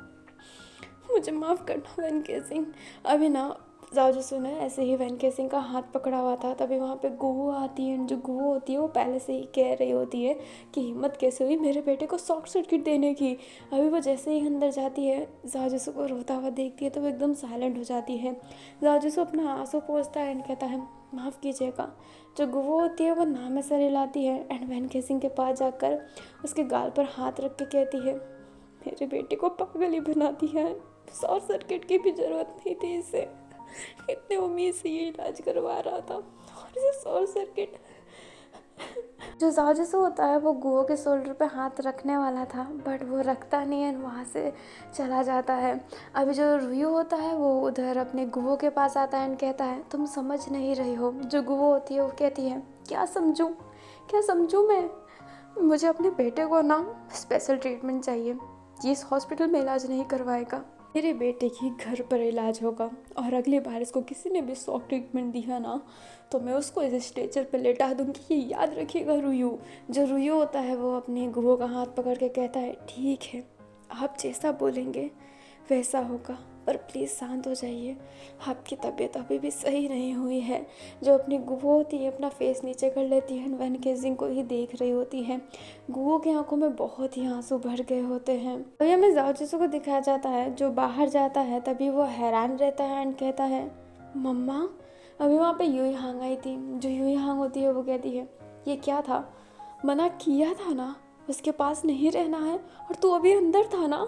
मुझे माफ़ करना वेन के सिंह। अभी ना जाओ जिसु ने ऐसे ही वेन के सिंह का हाथ पकड़ा हुआ था, तभी वहाँ पे गुहू आती है। जो गुहू होती है वो पहले से ही कह रही होती है कि हिम्मत कैसे हुई मेरे बेटे को शॉर्ट सर्किट देने की। अभी वो जैसे ही अंदर जाती है, जाओ जिसु को रोता हुआ देखती है तो वो एकदम साइलेंट हो जाती है। जाओ जिसु अपना आंसू पोंछता है एंड कहता है, माफ़ कीजिएगा। जो गुहू होती है वो नाम में सर हिलाती है एंड वेन के सिंह के पास जाकर उसके गाल पर हाथ रख के कहती है, मेरे बेटे को पागल ही बना दिया है, शॉर्ट सर्किट की भी ज़रूरत नहीं थी इसे, इतने उम्मीद से ये इलाज करवा रहा था और इसे शॉर्ट सर्किट। जो जाओ जिसु होता है वो गुहो के शोल्डर पे हाथ रखने वाला था बट वो रखता नहीं है, वहाँ से चला जाता है। अभी जो रुयू होता है वो उधर अपने गुहो के पास आता है एंड कहता है, तुम समझ नहीं रही हो। जो गुहो होती है वो कहती है, क्या समझूं मैं, मुझे अपने बेटे को ना स्पेशल ट्रीटमेंट चाहिए, ये इस हॉस्पिटल में इलाज नहीं करवाएगा, मेरे बेटे की घर पर इलाज होगा और अगली बार इसको किसी ने भी शॉक ट्रीटमेंट दिया ना तो मैं उसको इस स्ट्रेचर पे लेटा दूंगी, ये याद रखिएगा रुयू। जो रुयू होता है वो अपने गुहो का हाथ पकड़ के कहता है, ठीक है आप जैसा बोलेंगे वैसा होगा, पर प्लीज़ शांत हो जाइए, आपकी तबीयत अभी भी सही नहीं हुई है। जो अपनी गुहो होती है अपना फेस नीचे कर लेती है, वेन केजिंग को ही देख रही होती है। गुहो की आंखों में बहुत ही आंसू भर गए होते हैं। तो ये हमें जाओ जिसु को दिखाया जाता है जो बाहर जाता है, तभी वो हैरान रहता है एंड कहता है, मम्मा। अभी वहाँ पे यूई हांग आई थी। जो यूई हांग होती है वो कहती है, ये क्या था, मना किया था ना उसके पास नहीं रहना है और तू अभी अंदर था ना।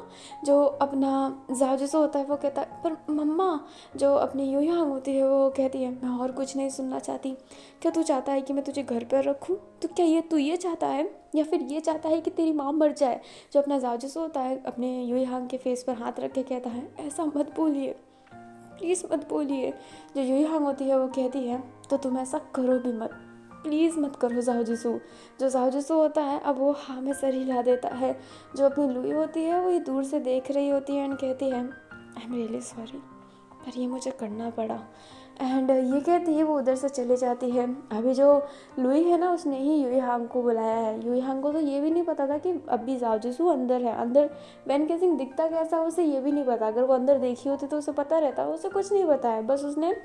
जो अपना जाओ जिसु होता है वो कहता है, पर मम्मा। जो अपनी यूई हांग होती है वो कहती है, मैं और कुछ नहीं सुनना चाहती, क्या तू चाहता है कि मैं तुझे घर पर रखूँ, तो क्या ये चाहता है या फिर ये चाहता है कि तेरी माँ मर जाए। जो अपना जाओ जिसु होता है अपने यूई हांग के फेस पर हाथ रख के कहता है, ऐसा मत बोलिए, प्लीज़ मत बोलिए। जो यूई हांग होती है वो कहती है, तो तुम ऐसा करो भी मत, प्लीज़ मत करो जाओ जिसु। जो जाओ जिसु होता है अब वो हाँ में सर हिला देता है। जो अपनी लुई होती है वो ये दूर से देख रही होती है एंड कहती है, आई एम रियली सॉरी, पर ये मुझे करना पड़ा। एंड ये कहती है वो उधर से चली जाती है। अभी जो लुई है ना उसने ही यूई हांग को बुलाया है। यूई हांग को तो ये भी नहीं पता था कि अभी जाओ जिसु अंदर है। अंदर वेन केजिंग दिखता कैसा उसे ये भी नहीं पता। अगर वो अंदर देखी होती तो उसे पता रहता, उसे कुछ नहीं पता है, बस उसने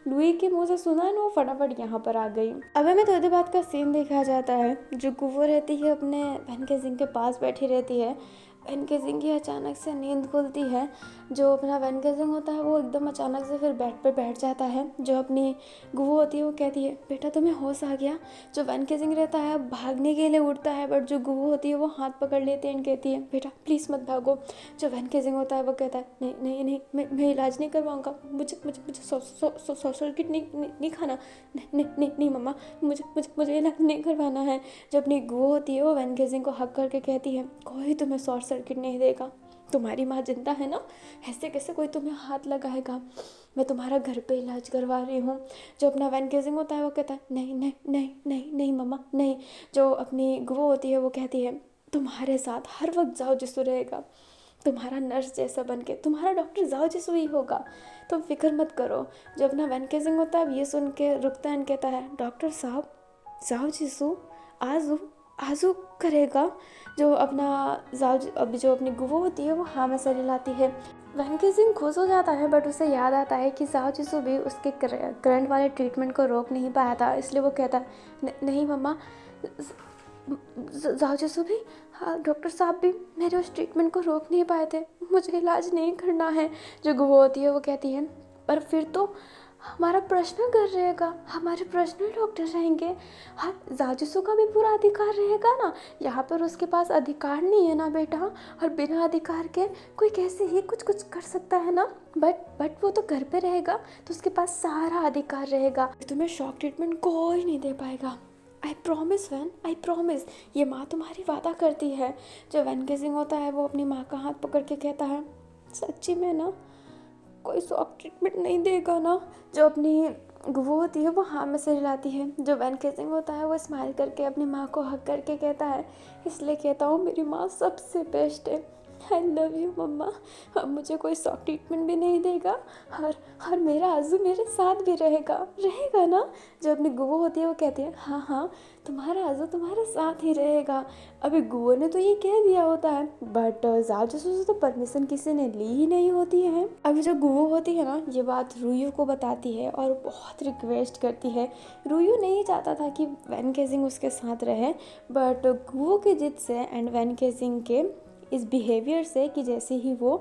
लुई के मुंह से सुना है ना, वो फटाफट यहाँ पर आ गई। अब हमें थोड़ी देर बाद का सीन देखा जाता है। जो गुवो रहती है अपने वेन केजिंग के पास बैठी रहती है। वेन केजिंग की अचानक से नींद खुलती है। जो अपना वेन केजिंग होता है वो एकदम अचानक से फिर बेड पे बैठ जाता है। जो अपनी गुवो होती है वो कहती है, बेटा तुम्हें होश आ गया। जो वेन केजिंग रहता है भागने के लिए उठता है बट जो गुवो होती है वो हाथ पकड़ लेती है एंड कहती है, बेटा प्लीज़ मत भागो। जो वेन केजिंग होता है वो कहता है, नहीं नहीं नहीं, मैं इलाज नहीं करवाऊँगा, मुझे शॉर्ट सर्किट नहीं खाना, नहीं मम्मा, मुझे इलाज नहीं करवाना है। जो अपनी गुवो होती है वो वेन केजिंग को हक करके कहती है, कोई तुम्हें शॉर्ट सर्किट नहीं देगा, तुम्हारी माँ जिंदा है ना, ऐसे कैसे कोई तुम्हें हाथ लगाएगा, मैं तुम्हारा घर पे इलाज करवा रही हूँ। जो अपना वेन केजिंग होता है वो कहता है, नहीं नहीं नहीं नहीं नहीं मम्मा नहीं। जो अपनी गुवो होती है वो कहती है, तुम्हारे साथ हर वक्त जाओ जिसु रहेगा, तुम्हारा नर्स जैसा बन के, तुम्हारा डॉक्टर जाओ जिसु ही होगा, तुम फिक्र मत करो। जो अपना वेन केजिंग होता है ये सुन के रुकता है कहता है, डॉक्टर साहब जाओ जिसु आजू करेगा। जो अपना अभी जो अपनी गुवो होती है वो हाँ में सर हिलाती है। वेन केजिंग खुश हो जाता है बट उसे याद आता है कि जाओ जिसु भी उसके करंट वाले ट्रीटमेंट को रोक नहीं पाया था, इसलिए वो कहता है, नहीं मम्मा, जाओ जिसु भी, हाँ डॉक्टर साहब भी मेरे उस ट्रीटमेंट को रोक नहीं पाए थे, मुझे इलाज नहीं करना है। जो गुवो होती है वो कहती है, पर फिर तो हमारा पर्सनल घर रहेगा, हमारे पर्सनल डॉक्टर रहेंगे, हाँ जाओ जिसु का भी पूरा अधिकार रहेगा ना, यहाँ पर उसके पास अधिकार नहीं है ना बेटा, और बिना अधिकार के कोई कैसे ही कुछ कर सकता है ना, बट वो तो घर पे रहेगा तो उसके पास सारा अधिकार रहेगा, तुम्हें शॉक ट्रीटमेंट कोई नहीं दे पाएगा। आई प्रॉमिस वैन, आई प्रॉमिस, ये माँ तुम्हारी वादा करती है। जो वेन केजिंग होता है वो अपनी माँ का हाथ पकड़ के कहता है, सच्ची में ना कोई शॉक ट्रीटमेंट नहीं देगा ना। जो अपनी गुवो होती है वो हाँ में सिर हिलाती है। जो वैन केसिंग होता है वो स्माइल करके अपनी माँ को हग करके कहता है, इसलिए कहता हूँ मेरी माँ सबसे बेस्ट है, आई लव यू मम्मा। अब मुझे कोई सॉफ्ट ट्रीटमेंट भी नहीं देगा और मेरा आजू मेरे साथ भी रहेगा ना। जो अपनी गुवो होती है वो कहती है, हाँ हाँ तुम्हारा आजू तुम्हारे साथ ही रहेगा। अभी गुवो ने तो ये कह दिया होता है, बट जाओ से तो परमिशन किसी ने ली ही नहीं होती है। अभी जो गुवो होती है ना ये बात रुयू को बताती है और बहुत रिक्वेस्ट करती है। रुयू नहीं चाहता था कि वैन केसिंग उसके साथ रहे, बट गुवो की जिद से एंड वैन केसिंग के इस बिहेवियर से कि जैसे ही वो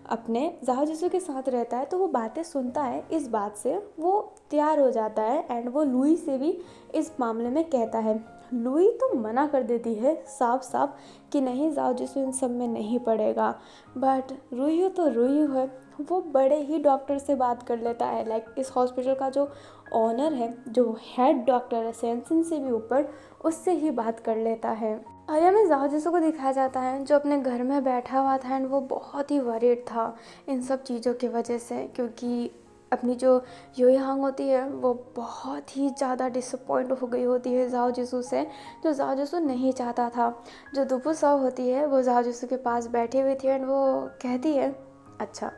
अपने जाओ जिसू के साथ रहता है तो वो बातें सुनता है, इस बात से वो तैयार हो जाता है एंड वो लुई से भी इस मामले में कहता है। लुई तो मना कर देती है साफ साफ कि नहीं जाओ जिसू इन सब में नहीं पड़ेगा, बट रुयू तो रुयू है, वो बड़े ही डॉक्टर से बात कर लेता है। लाइक इस हॉस्पिटल का जो ऑनर है, जो हेड डॉक्टर है सेंसन से भी ऊपर, उससे ही बात कर लेता है। आर्या में जाओ जिसू को दिखाया जाता है जो अपने घर में बैठा हुआ था एंड वो बहुत ही वरीड था इन सब चीज़ों की वजह से, क्योंकि अपनी जो योयांग होती है वो बहुत ही ज़्यादा डिसअपॉइंट हो गई होती है जाओ जिसू से, जो जाओ जिसू नहीं चाहता था। जो दुपु साओ होती है वो जाओ जिसू के पास बैठी हुई थी एंड वो कहती है, अच्छा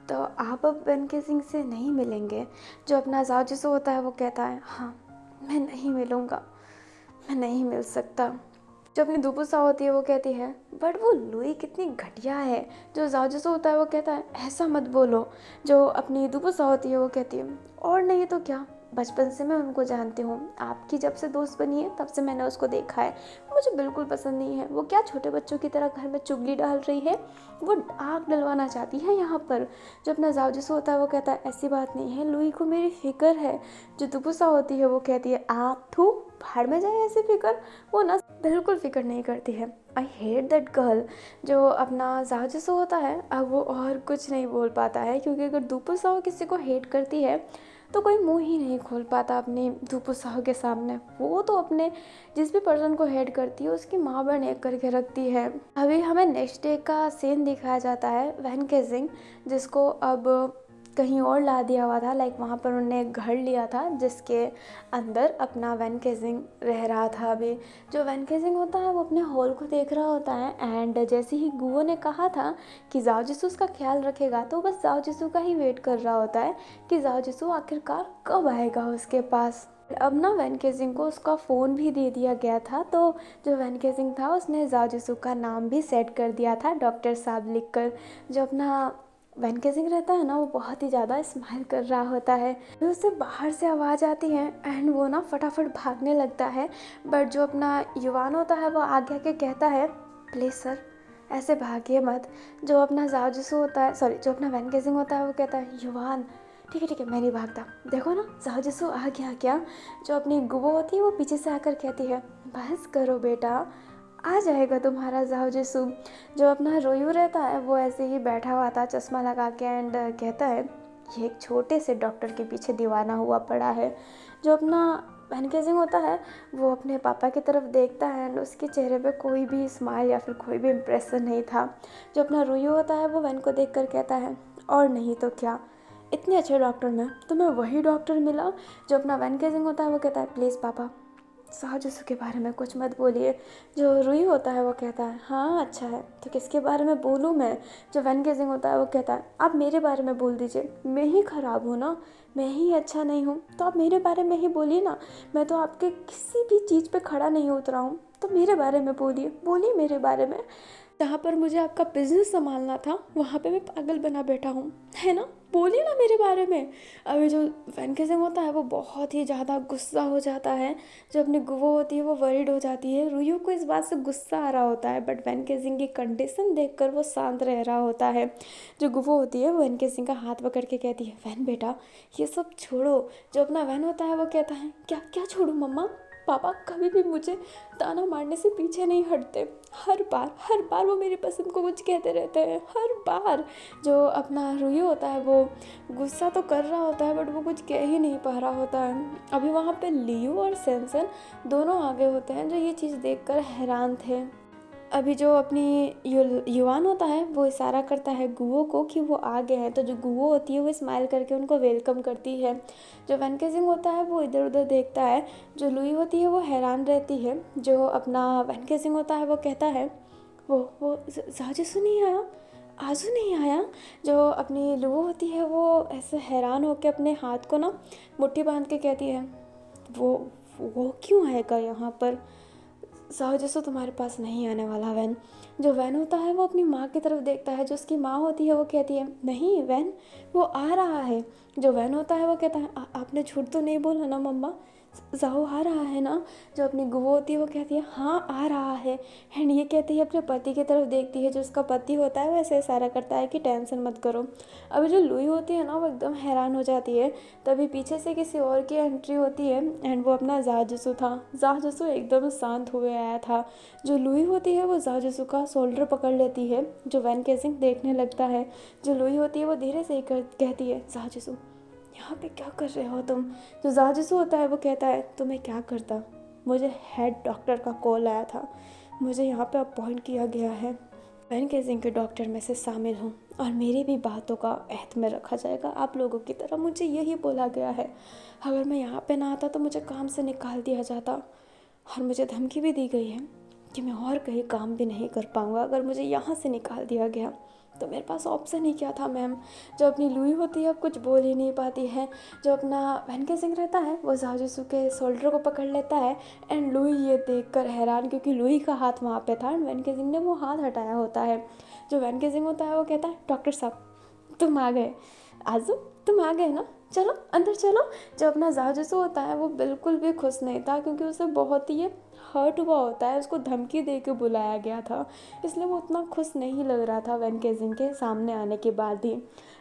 तो आप अब वैन केसिंग से नहीं मिलेंगे। जो अपना जाओ जिसू होता है वो कहता है, हाँ मैं नहीं मिलूँगा, मैं नहीं मिल सकता। जो अपनी दुपुसा होती है वो कहती है, बट वो लुई कितनी घटिया है। जो जाओ जिसू होता है वो कहता है, ऐसा मत बोलो। जो अपनी दुपुसा होती है वो कहती है, और नहीं तो क्या, बचपन से मैं उनको जानती हूँ, आपकी जब से दोस्त बनी है तब से मैंने उसको देखा है, मुझे बिल्कुल पसंद नहीं है। वो क्या छोटे बच्चों की तरह घर में चुगली डाल रही है, वो आग डलवाना चाहती है यहाँ पर। जो अपना जाओ जिसू होता है वो कहता है, ऐसी बात नहीं है, लुई को मेरी फिक्र है। जो दुपुसा होती है वो कहती है, आप थू बाहर में जाए ऐसी फिक्र, वो ना बिल्कुल फिक्र नहीं करती है। I hate that girl. जो अपना जाओ जिसू होता है अब वो और कुछ नहीं बोल पाता है, क्योंकि अगर दुपुसाओ किसी को हेट करती है तो कोई मुंह ही नहीं खोल पाता अपनी दुपुसाओ के सामने। वो तो अपने जिस भी पर्सन को हेट करती है उसकी माँ बहन एक करके रखती है। अभी हमें नेक्स्ट डे का सीन दिखाया जाता है वैन केसिंग, जिसको अब कहीं और ला दिया हुआ था। लाइक वहाँ पर उन्होंने एक घर लिया था जिसके अंदर अपना वैन केसिंग रह रहा था। अभी जो वैन केसिंग होता है वो अपने हॉल को देख रहा होता है एंड जैसे ही गुवो ने कहा था कि जाओ जिसू उसका ख्याल रखेगा, तो बस जाओ जिसू का ही वेट कर रहा होता है कि जाओ जिसू आखिरकार कब आएगा उसके पास। अब ना वैन केसिंग को उसका फ़ोन भी दे दिया गया था, तो जो वैन केसिंग था उसने जाओ जिसू का नाम भी सेट कर दिया था डॉक्टर साहब लिखकर। जो अपना वैन केसिंग रहता है ना वो बहुत ही ज़्यादा स्माइल कर रहा होता है। फिर उससे बाहर से आवाज़ आती है एंड वो ना फटाफट भागने लगता है, बट जो अपना युवान होता है वो आगे आके कहता है, प्लीज़ सर ऐसे भागिए मत। जो अपना जाओ जिसू होता है, सॉरी जो अपना वैन केसिंग होता है वो कहता है, युवान ठीक है मैं नहीं भागता, देखो ना जाओ जिसू आ गया क्या। जो अपनी गुवो होती है वो पीछे से आकर कहती है, बस करो बेटा आ जाएगा तुम्हारा जाओ जिसू। जो अपना रोयू रहता है वो ऐसे ही बैठा हुआ था चश्मा लगा के एंड कहता है, ये एक छोटे से डॉक्टर के पीछे दीवाना हुआ पड़ा है। जो अपना वैन केसिंग होता है वो अपने पापा की तरफ देखता है एंड उसके चेहरे पे कोई भी स्माइल या फिर कोई भी इम्प्रेशन नहीं था। जो अपना रोयू होता है वो वैन को देख कर कहता है, और नहीं तो क्या, इतने अच्छे डॉक्टर में तुम्हें वही डॉक्टर मिला। जो अपना वैन केसिंग होता है वो कहता है, प्लीज़ पापा जाओ जिसू के बारे में कुछ मत बोलिए। जो रुई होता है वो कहता है, हाँ अच्छा है तो किसके बारे में बोलूँ मैं। जो वैन केसिंग होता है वो कहता है, आप मेरे बारे में बोल दीजिए, मैं ही ख़राब हूँ ना, मैं ही अच्छा नहीं हूँ, तो आप मेरे बारे में ही बोलिए ना। मैं तो आपके किसी भी चीज़ पे खड़ा नहीं उतरा हूँ, तो मेरे बारे में बोलिए मेरे बारे में। जहाँ पर मुझे आपका बिजनेस संभालना था वहाँ पे मैं पागल बना बैठा हूँ, है ना, बोलिए ना मेरे बारे में। अभी जो वैन केसिंग होता है वो बहुत ही ज़्यादा गुस्सा हो जाता है। जो अपनी गुवो होती है वो वरीड हो जाती है। रुयू को इस बात से गुस्सा आ रहा होता है, बट वैन केसिंग की कंडीशन देखकर वो शांत रह रहा होता है। जो गुवो होती है वो वैन केसिंग का हाथ पकड़ के कहती है, वैन बेटा ये सब छोड़ो। जो अपना वैन होता है वो कहता है, क्या क्या छोड़ूं मम्मा, पापा कभी भी मुझे ताना मारने से पीछे नहीं हटते, हर बार वो मेरी पसंद को कुछ कहते रहते हैं, हर बार। जो अपना रुयू होता है वो गुस्सा तो कर रहा होता है बट वो कुछ कह ही नहीं पा रहा होता है। अभी वहाँ पे लियू और सेंसन दोनों आगे होते हैं जो ये चीज़ देखकर हैरान थे। अभी जो अपनी युवान होता है वो इशारा करता है गुओ को कि वो आ गए हैं, तो जो गुओ होती है वो स्माइल करके उनको वेलकम करती है। जो वैन केजिंग होता है वो इधर उधर देखता है, जो लुई होती है वो हैरान रहती है। जो अपना वैन केजिंग होता है वो कहता है वो जाजसू नहीं आया, आजू नहीं आया। जो अपनी लुओ होती है वो ऐसे हैरान होकर अपने हाथ को ना मुट्ठी बांध के कहती है वो वो क्यों आएगा यहाँ पर, जाओ तुम्हारे पास नहीं आने वाला वैन। जो वैन होता है वो अपनी माँ की तरफ देखता है, जो उसकी माँ होती है वो कहती है नहीं वैन, वो आ रहा है। जो वैन होता है वो कहता है आपने झूठ तो नहीं बोला ना मम्मा, जाओ आ रहा है ना। जो अपनी गुओ होती है वो कहती है हाँ आ रहा है। एंड ये कहती है अपने पति की तरफ देखती है, जो उसका पति होता है वो ऐसे इशारा करता है कि टेंशन मत करो। अभी जो लुई होती है ना वो एकदम हैरान हो जाती है। तभी पीछे से किसी और की एंट्री होती है एंड वो अपना जाजसू था। जाजसू एकदम शांत हुए आया था। जो लुई होती है वो जाजसू का शोल्डर पकड़ लेती है। जो वैन केजिंग देखने लगता है। जो लुई होती है वो धीरे से ही कहती है जाजसू यहाँ पे क्या कर रहे हो तुम। जो जाजसू होता है वो कहता है तो मैं क्या करता, मुझे हेड डॉक्टर का कॉल आया था, मुझे यहाँ पे अपॉइंट किया गया है, वैन केजिंग के डॉक्टर में से शामिल हूँ और मेरी भी बातों का एहत में रखा जाएगा आप लोगों की तरह। मुझे यही बोला गया है, अगर मैं यहाँ पे ना आता तो मुझे काम से निकाल दिया जाता और मुझे धमकी भी दी गई है कि मैं और कहीं काम भी नहीं कर पाऊँगा अगर मुझे यहाँ से निकाल दिया गया। तो मेरे पास ऑप्शन ही क्या था मैम। जो अपनी लुई होती है अब कुछ बोल ही नहीं पाती है। जो अपना वैन केजिंग रहता है वो जाजसू के शोल्डर को पकड़ लेता है एंड लुई ये देखकर हैरान, क्योंकि लुई का हाथ वहाँ पे था एंड वैन केजिंग ने वो हाथ हटाया होता है। जो वैन केजिंग होता है वो कहता है डॉक्टर साहब तुम आ गए, आजू तुम आ गए ना, चलो अंदर चलो। जो अपना जाजसू होता है वो बिल्कुल भी खुश नहीं था, क्योंकि उसे बहुत ही हर्ट हुआ होता है, उसको धमकी दे के बुलाया गया था, इसलिए वो उतना खुश नहीं लग रहा था वैन केजिंग के सामने आने के बाद ही।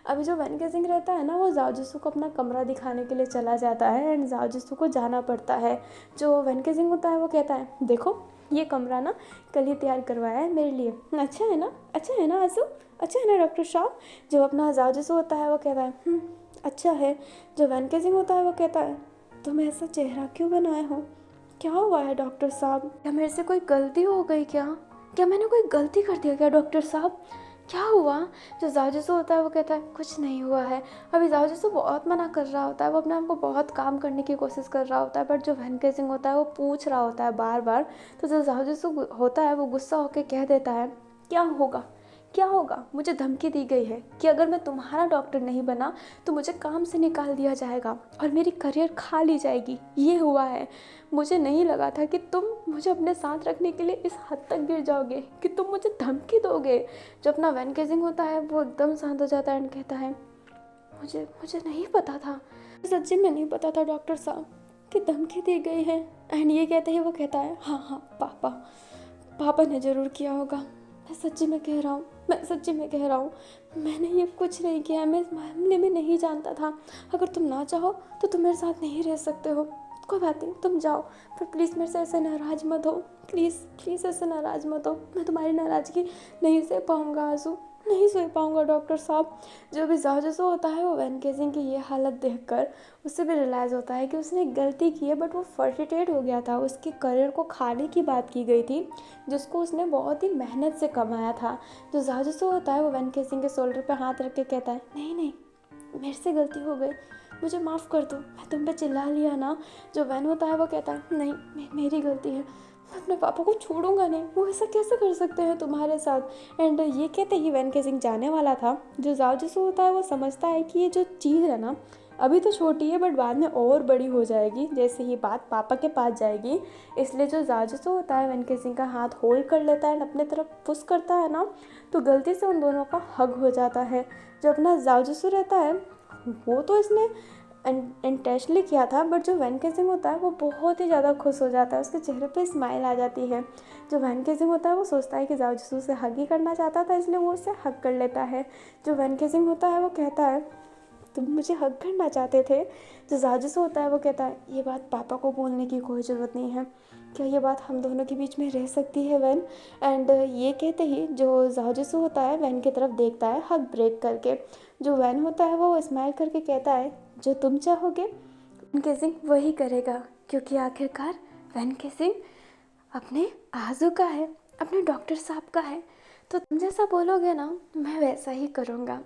अभी जो वैन केजिंग रहता है ना वो जाजसू को अपना कमरा दिखाने के लिए चला जाता है एंड जाजसू को जाना पड़ता है। जो वैन केजिंग होता है वो कहता है देखो ये कमरा ना कल ही तैयार करवाया है मेरे लिए, अच्छा है ना, अच्छा है ना आजू, अच्छा है ना डॉक्टर साहब। जो अपना जाजसू होता है वो कहता है अच्छा है। जो वैन केजिंग होता है वो कहता है तुम ऐसा चेहरा क्यों बनाए हो, क्या हुआ है डॉक्टर साहब, क्या मेरे से कोई गलती हो गई क्या, क्या मैंने कोई गलती कर दिया क्या डॉक्टर साहब, क्या हुआ। जो जाजसू होता है वो कहता है कुछ नहीं हुआ है। अभी जाजसू बहुत मना कर रहा होता है, वो अपने आप को बहुत काम करने की कोशिश कर रहा होता है, बट जो वैन केजिंग होता है वो पूछ रहा होता है बार बार। तो जो जाजसू होता है वो गुस्सा होकर कह देता है क्या होगा, क्या होगा, मुझे धमकी दी गई है कि अगर मैं तुम्हारा डॉक्टर नहीं बना तो मुझे काम से निकाल दिया जाएगा और मेरी करियर खा ली जाएगी, ये हुआ है। मुझे नहीं लगा था कि तुम मुझे अपने साथ रखने के लिए इस हद तक गिर जाओगे कि तुम मुझे धमकी दोगे। जो अपना वैन केजिंग होता है वो एकदम शांत हो जाता है एंड कहता है मुझे नहीं पता था, सच्ची में नहीं पता था डॉक्टर साहब कि धमकी दी गई है। एंड ये कहते ही वो कहता है हाँ पापा ने ज़रूर किया होगा, मैं सच्ची में कह रहा हूँ, मैं सच्ची में कह रहा हूँ, मैंने ये कुछ नहीं किया, मैं इस मामले में नहीं जानता था। अगर तुम ना चाहो तो तुम मेरे साथ नहीं रह सकते हो, कोई बात नहीं तुम जाओ, पर प्लीज़ मेरे से ऐसे नाराज़ मत हो, प्लीज़ ऐसे नाराज़ मत हो, मैं तुम्हारी नाराज़गी नहीं सह पाऊँगा आंसू, नहीं सह पाऊँगा डॉक्टर साहब। जो भी जाजसू होता है वो वैन केजिंग की ये हालत देखकर उसे भी रियलाइज़ होता है कि उसने एक गलती की है, बट वो फ्रस्ट्रेटेड हो गया था, उसके करियर को खाने की बात की गई थी जिसको उसने बहुत ही मेहनत से कमाया था। जो जाजसू होता है वो वैन केजिंग के शोल्डर पे हाथ रख के कहता है नहीं मेरे से गलती हो गई, मुझे माफ़ कर दो, मैं तुम पे चिल्ला लिया ना। जो वैन होता है वो कहता है नहीं मेरी गलती है, मैं अपने पापा को छोड़ूंगा नहीं, वो ऐसा कैसे कर सकते हैं तुम्हारे साथ। एंड ये कहते ही वैन केजिंग जाने वाला था। जो जाजसू होता है वो समझता है कि ये जो चीज़ है ना अभी तो छोटी है बट बाद में और बड़ी हो जाएगी जैसे ये बात पापा के पास जाएगी, इसलिए जो जाजसू होता है वैन केजिंग का हाथ होल्ड कर लेता है, अपने तरफ पुश करता है ना, तो गलती से उन दोनों का हग हो जाता है। जो अपना जाजसू रहता है वो तो इसने इंटेंशनली किया था, बट जो वैन केजिंग होता है वो बहुत ही ज़्यादा खुश हो जाता है, उसके चेहरे पे स्माइल आ जाती है। जो वैन केजिंग होता है वो सोचता है कि जाजसू से हग ही करना चाहता था, इसलिए वो उससे हग कर लेता है। जो वैन केजिंग होता है वो कहता है तुम मुझे हग करना चाहते थे। जो जाजसू होता है वो कहता है ये बात पापा को बोलने की कोई ज़रूरत नहीं है, क्या ये बात हम दोनों के बीच में रह सकती है वैन। एंड ये कहते ही जो जाजसू होता है वैन की तरफ देखता है हग ब्रेक करके। जो वैन होता है वो स्माइल करके कहता है जो तुम चाहोगे वैन केजिंग वही करेगा, क्योंकि आखिरकार वैन केजिंग अपने आजू का है अपने डॉक्टर साहब का है, तो तुम जैसा बोलोगे ना मैं वैसा ही करूँगा।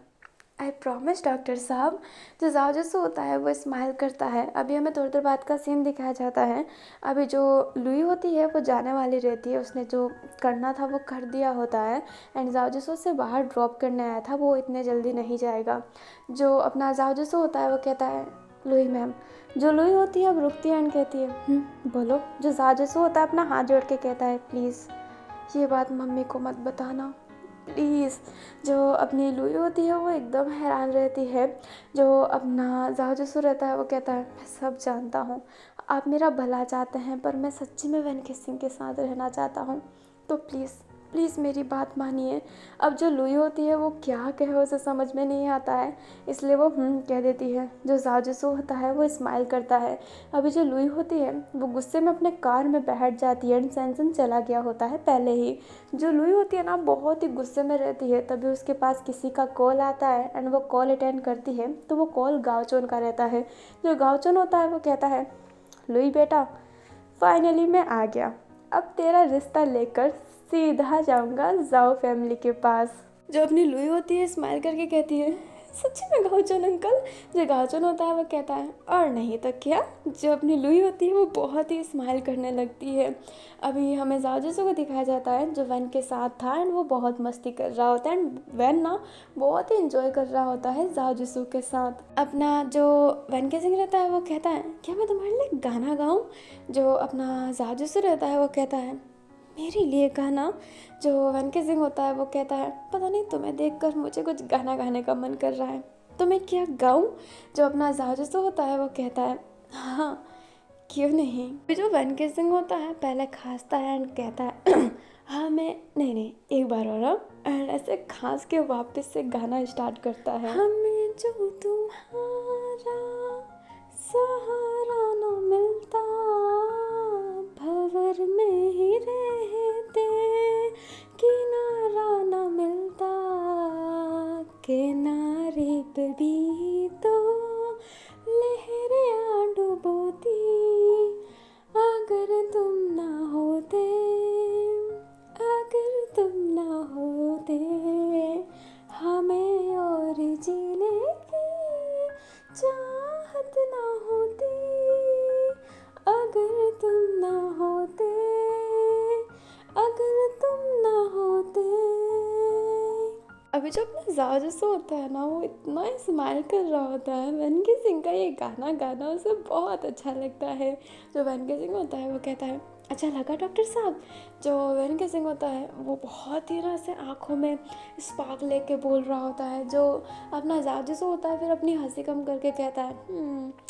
आई प्रॉमिस डॉक्टर साहब। जो जाओ जैसे होता है वो स्माइल करता है। अभी हमें थोड़ी देर बाद का सीन दिखाया जाता है। अभी जो लुई होती है वो जाने वाली रहती है, उसने जो करना था वो कर दिया होता है, एंड जाओ जैसे उससे बाहर ड्रॉप करने आया था, वो इतने जल्दी नहीं जाएगा। जो अपना जाओ जैसे होता है वो कहता है लुई मैम। जो लुई होती है अब रुकती है एंड कहती है बोलो। जो जाओ जैसे होता है अपना हाथ जोड़ के कहता है प्लीज़ ये बात मम्मी को मत बताना प्लीज़। जो अपनी लुई होती है वो एकदम हैरान रहती है। जो अपना जाओ जसू रहता है वो कहता है मैं सब जानता हूँ, आप मेरा भला चाहते हैं, पर मैं सच्ची में वैन किसिंग के साथ रहना चाहता हूँ, तो प्लीज़ प्लीज़ मेरी बात मानिए। अब जो लुई होती है वो क्या कहे उसे समझ में नहीं आता है, इसलिए वो कह देती है। जो जाओ जसू होता है वो स्माइल करता है। अभी जो लुई होती है वो गुस्से में अपने कार में बैठ जाती है एंड सैनसन चला गया होता है पहले ही। जो लुई होती है ना बहुत ही गुस्से में रहती है। तभी उसके पास किसी का कॉल आता है एंड वो कॉल अटेंड करती है, तो वो कॉल गाओचोन का रहता है। जो गाओचोन होता है वो कहता है लुई बेटा फाइनली मैं आ गया, अब तेरा रिश्ता लेकर सीधा जाऊंगा जाओ फैमिली के पास। जो अपनी लुई होती है स्माइल करके कहती है सच्ची में गाओचोन अंकल। जो गाओचोन होता है वो कहता है और नहीं तो क्या। जो अपनी लुई होती है वो बहुत ही स्माइल करने लगती है। अभी हमें जाओ जैसो को दिखाया जाता है जो वैन के साथ था एंड वो बहुत मस्ती कर रहा होता है एंड वैन ना बहुत ही इंजॉय कर रहा होता है जाओ जैसो के साथ। अपना जो वैन के सिंह रहता है वो कहता है क्या मैं तुम्हारे लिए गाना गाऊँ। जो अपना जाओ जैसो रहता है वो कहता है मेरे लिए गाना। जो वन के सिंह होता है वो कहता है पता नहीं तुम्हें देखकर मुझे कुछ गाना गाने का मन कर रहा है, तो मैं क्या गाऊं। जो अपना जाजसो होता है वो कहता है हाँ क्यों नहीं। फिर जो वन के सिंह होता है पहले खांसता है एंड कहता है हाँ मैं नहीं एक बार और एंड ऐसे खांस के वापस से गाना स्टार्ट करता है। हमें जो तुम्हारा सहारा न मिलता भंवर में ही रहते किनारा न मिलता किनारे पे भी तो लहरें डुबोती अगर तुम ना होते अगर तुम ना होते हमें और जीने की चाहत ना होती अगर तुम ना होते अगर तुम ना होते। अभी जो अपना जाओ जैसा होता है ना वो इतना स्माइल कर रहा होता है। वन के सिंह का ये गाना गाना उसे बहुत अच्छा लगता है। जो वन के सिंह होता है वो कहता है अच्छा लगा डॉक्टर साहब। जो वन के सिंह होता है वो बहुत ही ना ऐसे आँखों में स्पार्क लेके बोल रहा होता है। जो अपना जाओ जैसा होता है फिर अपनी हंसी कम करके कहता है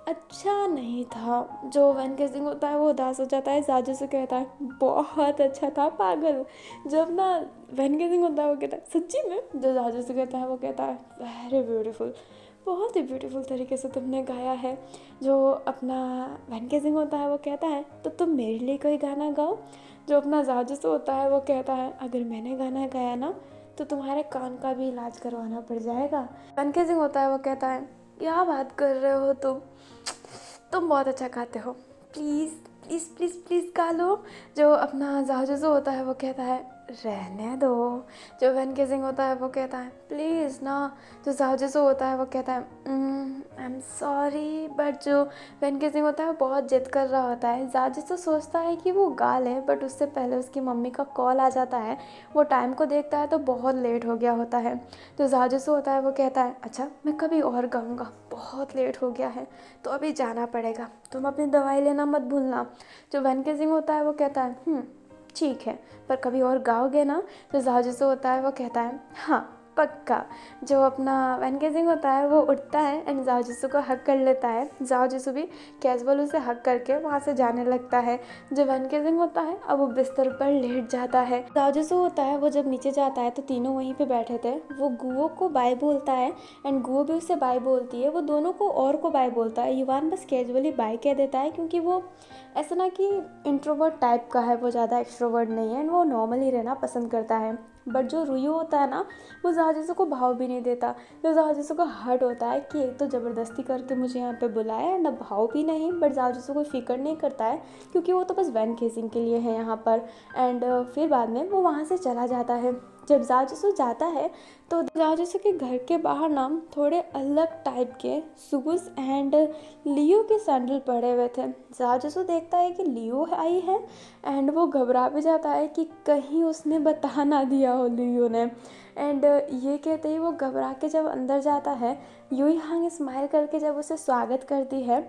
अच्छा नहीं था। जो वन के सिंह होता है वो उदास हो जाता है, जाजू से कहता है बहुत अच्छा था पागल। जब ना वन के सिंह होता है वो कहता है सच्ची में। जो जाजू से कहता है वो कहता है वेरी ब्यूटीफुल, बहुत ही ब्यूटीफुल तरीके से तुमने गाया है। जो अपना वन के सिंह होता है वो कहता है तो तुम मेरे लिए कोई गाना गाओ। जो अपना जाजू से होता है वो कहता है अगर मैंने गाना गाया ना तो तुम्हारे कान का भी इलाज करवाना पड़ जाएगा। वन के सिंह होता है वो कहता है क्या बात कर रहे हो तुम बहुत अच्छा गाते हो, प्लीज़ प्लीज़ प्लीज़ प्लीज़ गा लो। जो अपना जाजू होता है वो कहता है रहने दो। जो वन के सिंह होता है वो कहता है प्लीज़ ना। जो जाजू होता है वो कहता है आई एम सॉरी। बट जो वन के सिंह होता है वो बहुत जिद कर रहा होता है। जाजू सोचता है कि वो गा ले, बट उससे पहले उसकी मम्मी का कॉल आ जाता है। वो टाइम को देखता है तो बहुत लेट हो गया होता है। जो जाजू होता है वो कहता है अच्छा मैं कभी और गाऊँगा, बहुत लेट हो गया है तो अभी जाना पड़ेगा, तुम अपनी दवाई लेना मत भूलना। जो वन के सिंह होता है वो कहता है ठीक है पर कभी और गाओगे ना। जो जाजू होता है वो कहता है हाँ पक्का। जो अपना वन के सिंह होता है वो उठता है एंड जाओ जैसू को हक कर लेता है। जाओ जैसू भी कैजुअल उसे हक करके वहाँ से जाने लगता है। जो वन के सिंह होता है अब वो बिस्तर पर लेट जाता है। जाओ जैसू होता है वो जब नीचे जाता है तो तीनों वहीं पे बैठे थे। वो गुओ को बाय बोलता है एंड गुओ भी उससे बाय बोलती है। वो दोनों को और को बाय बोलता है। युवान बस कैजुअली बाय कह देता है क्योंकि वो ऐसा ना कि इंट्रोवर्ट टाइप का है, वो ज़्यादा एक्सट्रोवर्ट नहीं है एंड वो नॉर्मली रहना पसंद करता है। बट जो रुयू होता है ना, वो जाजिसू को भाव भी नहीं देता। जो जाजिसू को हर्ट होता है कि एक तो ज़बरदस्ती करके मुझे यहाँ पे बुलाया एंड अब भाव भी नहीं, बट जाजिसू कोई फिक्र नहीं करता है क्योंकि वो तो बस वैन केसिंग के लिए है यहाँ पर। एंड फिर बाद में वो वहाँ से चला जाता है। जब जाजिसू जाता है तो जाजिसू के घर के बाहर ना थोड़े अलग टाइप के शूज़ एंड लियो के सैंडल पड़े हुए थे। जाजिसू देखता है कि लियो आई है एंड वो घबरा भी जाता है कि कहीं उसने बता ना दिया हो लियो ने। एंड ये कहते ही वो घबरा के जब अंदर जाता है, यूई हांग स्माइल करके जब उसे स्वागत करती है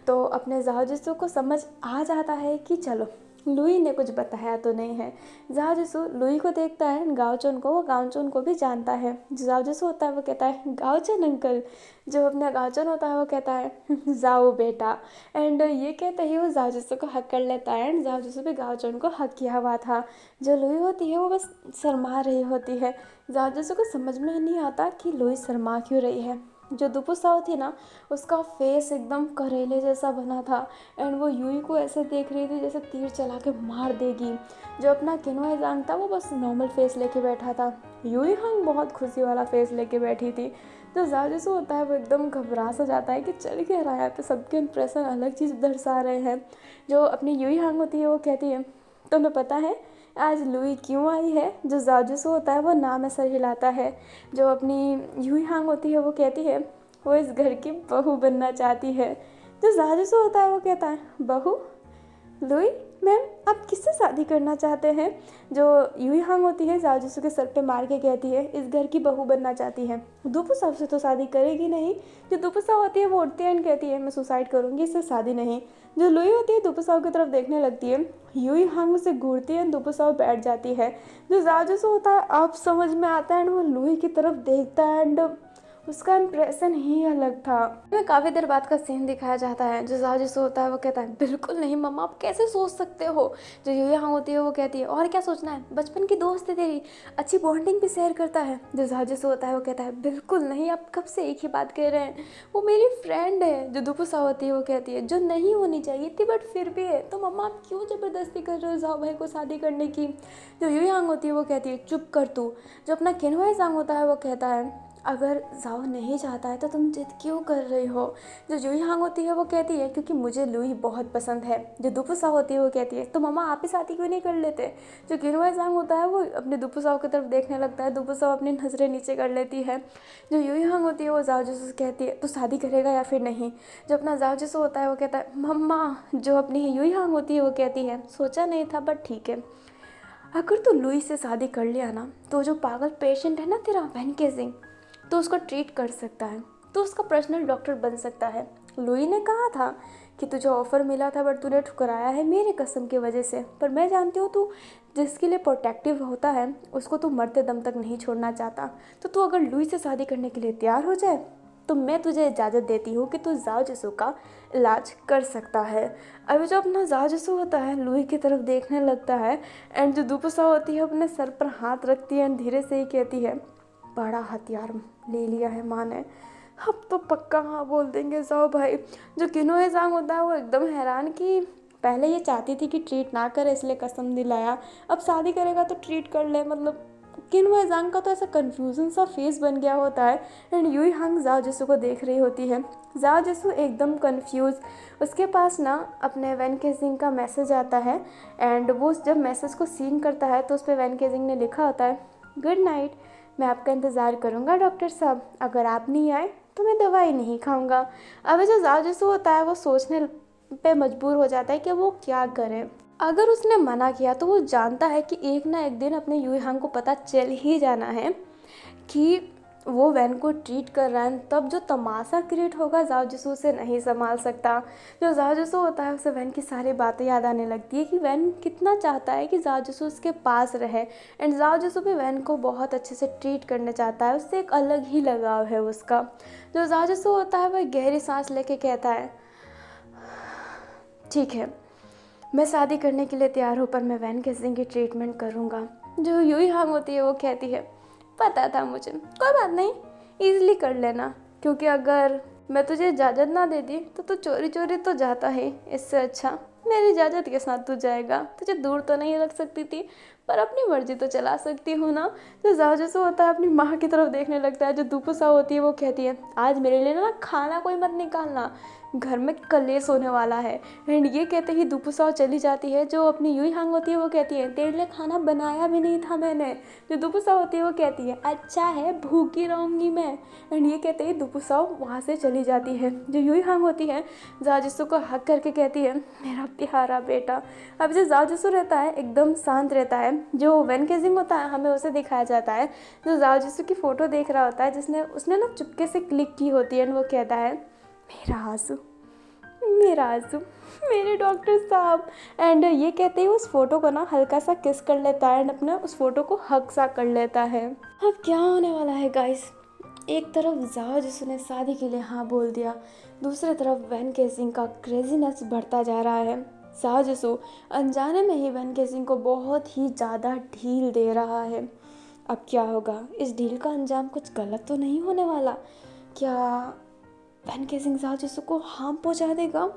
तो अपने जाजिसू को समझ आ जाता है कि चलो लुई ने कुछ बताया तो नहीं है। जाजिसू लुई को देखता है, गाओचन को, वो गाओचन को भी जानता है। जो जाजिसू होता है वो कहता है गाओचन अंकल। जो अपना गाओचन होता है वो कहता है जाओ बेटा। एंड ये कहते ही वो जाजिसू को हक कर लेता है एंड जाजिसू भी गाओचन को हक किया हुआ था। जो लुई होती है वो बस शर्मा रही होती है। जाजिसू को समझ में नहीं आता कि लुई शर्मा क्यों रही है। जो दुपुसाओ थी ना, उसका फेस एकदम करेले जैसा बना था एंड वो यूई को ऐसे देख रही थी जैसे तीर चला के मार देगी। जो अपना किनोए जांग था वो बस नॉर्मल फेस लेके बैठा था। यूई हांग बहुत खुशी वाला फेस लेके बैठी थी। जो जाजिसू होता है वो एकदम घबरा सा जाता है कि चल क्या रहा है यहाँ पे, सबके इंप्रेशन अलग चीज़ दर्शा रहे हैं। जो अपनी यूई हांग होती है वो कहती है तुम्हें पता है आज लुई क्यों आई है। जो जाजिसू होता है वो नाम में सर हिलाता है। जो अपनी यूई हांग होती है वो कहती है वो इस घर की बहू बनना चाहती है। जो जाजिसू होता है वो कहता है बहू, लुई मैम आप किससे शादी करना चाहते हैं। जो यूई हांग होती है जाजिसू के सर पे मार के कहती है इस घर की बहू बनना चाहती है। दुपुसाव से तो शादी करेगी नहीं। जो दुपुसाव होती है वो उठती है एंड कहती है मैं सुसाइड करूँगी, इससे शादी नहीं। जो लुई होती है दुपुसाव की तरफ देखने लगती है, यूई हांग उसे घूरती है, दुपुसाव बैठ जाती है। जो जाजिसू होता है आप समझ में आता है एंड वो लुई की तरफ देखता है एंड उसका इंप्रेशन ही अलग था। में काफ़ी देर बाद का सीन दिखाया जाता है। जो जाजिसू होता है वो कहता है बिल्कुल नहीं मम्मा, आप कैसे सोच सकते हो। जो यूई हांग होती है वो कहती है और क्या सोचना है, बचपन की दोस्त है तेरी, अच्छी बॉन्डिंग भी शेयर करता है। जो जाजिसू होता है वो कहता है बिल्कुल नहीं, आप कब से एक ही बात कह रहे हैं, वो मेरी फ्रेंड है। जो दुपुसा होती है वो कहती है जो नहीं होनी चाहिए थी बट फिर भी है, तो मम्मा आप क्यों ज़बरदस्ती कर रहे हो जाओ भाई को शादी करने की। जो यूई हांग होती है वो कहती है चुप कर तू। जो अपना किनोए जांग होता है वो कहता है अगर जाओ नहीं चाहता है तो तुम जिद क्यों कर रही हो। जो यूई हांग होती है वो कहती है क्योंकि मुझे लुई बहुत पसंद है। जो दुपुसाओ होती है वो कहती है तो मम्मा आप ही शादी क्यों नहीं कर लेते। जो किनोए जांग होता है वो अपने दुपुसाओ की तरफ देखने लगता है, दुपुसाओ अपनी नज़रें नीचे कर लेती है। जो यूई हांग होती है वो जाओजिसू से कहती है तो शादी करेगा या फिर नहीं। जो अपना जाओजिसू होता है वो कहता है मम्मा। जो अपनी यूई हांग होती है वो कहती है सोचा नहीं था बट ठीक है, अगर तू लुई से शादी कर लिया ना तो जो पागल पेशेंट है ना तेरा वैन केसिंग, तो उसको ट्रीट कर सकता है, तो उसका पर्सनल डॉक्टर बन सकता है। लुई ने कहा था कि तुझे ऑफ़र मिला था बट तूने ठुकराया है मेरे कसम की वजह से, पर मैं जानती हूँ तू जिसके लिए प्रोटेक्टिव होता है उसको तू मरते दम तक नहीं छोड़ना चाहता। तो तू अगर लुई से शादी करने के लिए तैयार हो जाए तो मैं तुझे इजाज़त देती हूँ कि तू जाओजिसू का इलाज कर सकता है। अभी जो अपना जाओजिसू होता है लुई की तरफ देखने लगता है एंड जो दुपुसा होती है अपने सर पर हाथ रखती है एंड धीरे से ही कहती है बड़ा हथियार ले लिया है माँ ने, अब तो पक्का हाँ बोल देंगे जाओ भाई। जो किनोए जांग होता है वो एकदम हैरान कि पहले ये चाहती थी कि ट्रीट ना करे इसलिए कसम दिलाया, अब शादी करेगा तो ट्रीट कर ले। मतलब किनोए जांग का तो ऐसा कन्फ्यूजन सा फेस बन गया होता है एंड यूई हांग जाओजिसू को देख रही होती है। जाओजिसू एकदम कंफ्यूज, उसके पास ना अपने वैन केजिंग का मैसेज आता है एंड वो जब मैसेज को सीन करता है तो उस पर वैन केजिंग ने लिखा होता है गुड नाइट, मैं आपका इंतज़ार करूँगा डॉक्टर साहब, अगर आप नहीं आए तो मैं दवाई नहीं खाऊंगा। अब जो जाओजिसू होता है वो सोचने पे मजबूर हो जाता है कि वो क्या करे। अगर उसने मना किया तो वो जानता है कि एक ना एक दिन अपने यूई हांग को पता चल ही जाना है कि वो वैन को ट्रीट कर रहा है, तब जो तमाशा क्रिएट होगा जाओजिसू से नहीं संभाल सकता। जो जाओजिसू होता है उसे वैन की सारी बातें याद आने लगती है कि वैन कितना चाहता है कि जाओजिसू उसके पास रहे एंड जाओजिसू भी वैन को बहुत अच्छे से ट्रीट करना चाहता है, उससे एक अलग ही लगाव है उसका। जो जाओजिसू होता है वह गहरी सांस लेके कहता है ठीक है मैं शादी करने के लिए तैयार हूँ पर मैं वैन केसिंग की ट्रीटमेंट करूँगा। जो यूई हांग होती है वो कहती है पता था मुझे, कोई बात नहीं ईज़िली कर लेना, क्योंकि अगर मैं तुझे इजाज़त ना देती तो तू चोरी चोरी तो जाता है, इससे अच्छा मेरी इजाज़त के साथ तू जाएगा, तुझे दूर तो नहीं रख सकती थी पर अपनी मर्जी तो चला सकती हूँ ना। तो जाओ जैसे होता है अपनी माँ की तरफ देखने लगता है। जो दुपुसा होती है वो कहती है आज मेरे लिए ना खाना कोई मत निकालना, घर में कलेश होने वाला है। एंड ये कहते ही दुपुसाओ चली जाती है। जो अपनी यूई हांग होती है वो कहती है तेरे लिए खाना बनाया भी नहीं था मैंने। जो दुपुसा होती है वो कहती है अच्छा है भूखी रहूँगी मैं। एंड ये कहते ही दुपुसाओ वहाँ से चली जाती है। जो यूई हांग होती है जाजिसू को हक करके कहती है मेरा प्यारा बेटा। अब जो जाजिसू रहता है एकदम शांत रहता है। जो वेन केजिंग होता है हमें उसे दिखाया जाता है जो जाजिसू की फ़ोटो देख रहा होता है, जिसने उसने ना चुपके से क्लिक की होती है। एंड वो कहता है मेरा आंसू, मेरा आंसू, मेरे डॉक्टर साहब। एंड ये कहते ही उस फोटो को ना हल्का सा किस कर लेता है एंड अपने उस फोटो को हक सा कर लेता है। अब क्या होने वाला है गाइस, एक तरफ जाओ जिसने शादी के लिए हाँ बोल दिया, दूसरी तरफ वैन केसिंग का क्रेजीनेस बढ़ता जा रहा है। जाओ जिसू अनजाने में ही वैन केसिंग को बहुत ही ज़्यादा ढील दे रहा है। अब क्या होगा, इस डील का अंजाम कुछ गलत तो नहीं होने वाला? क्या वैन केसिंग जाओ जिसू को हार्म पहुंचा देगा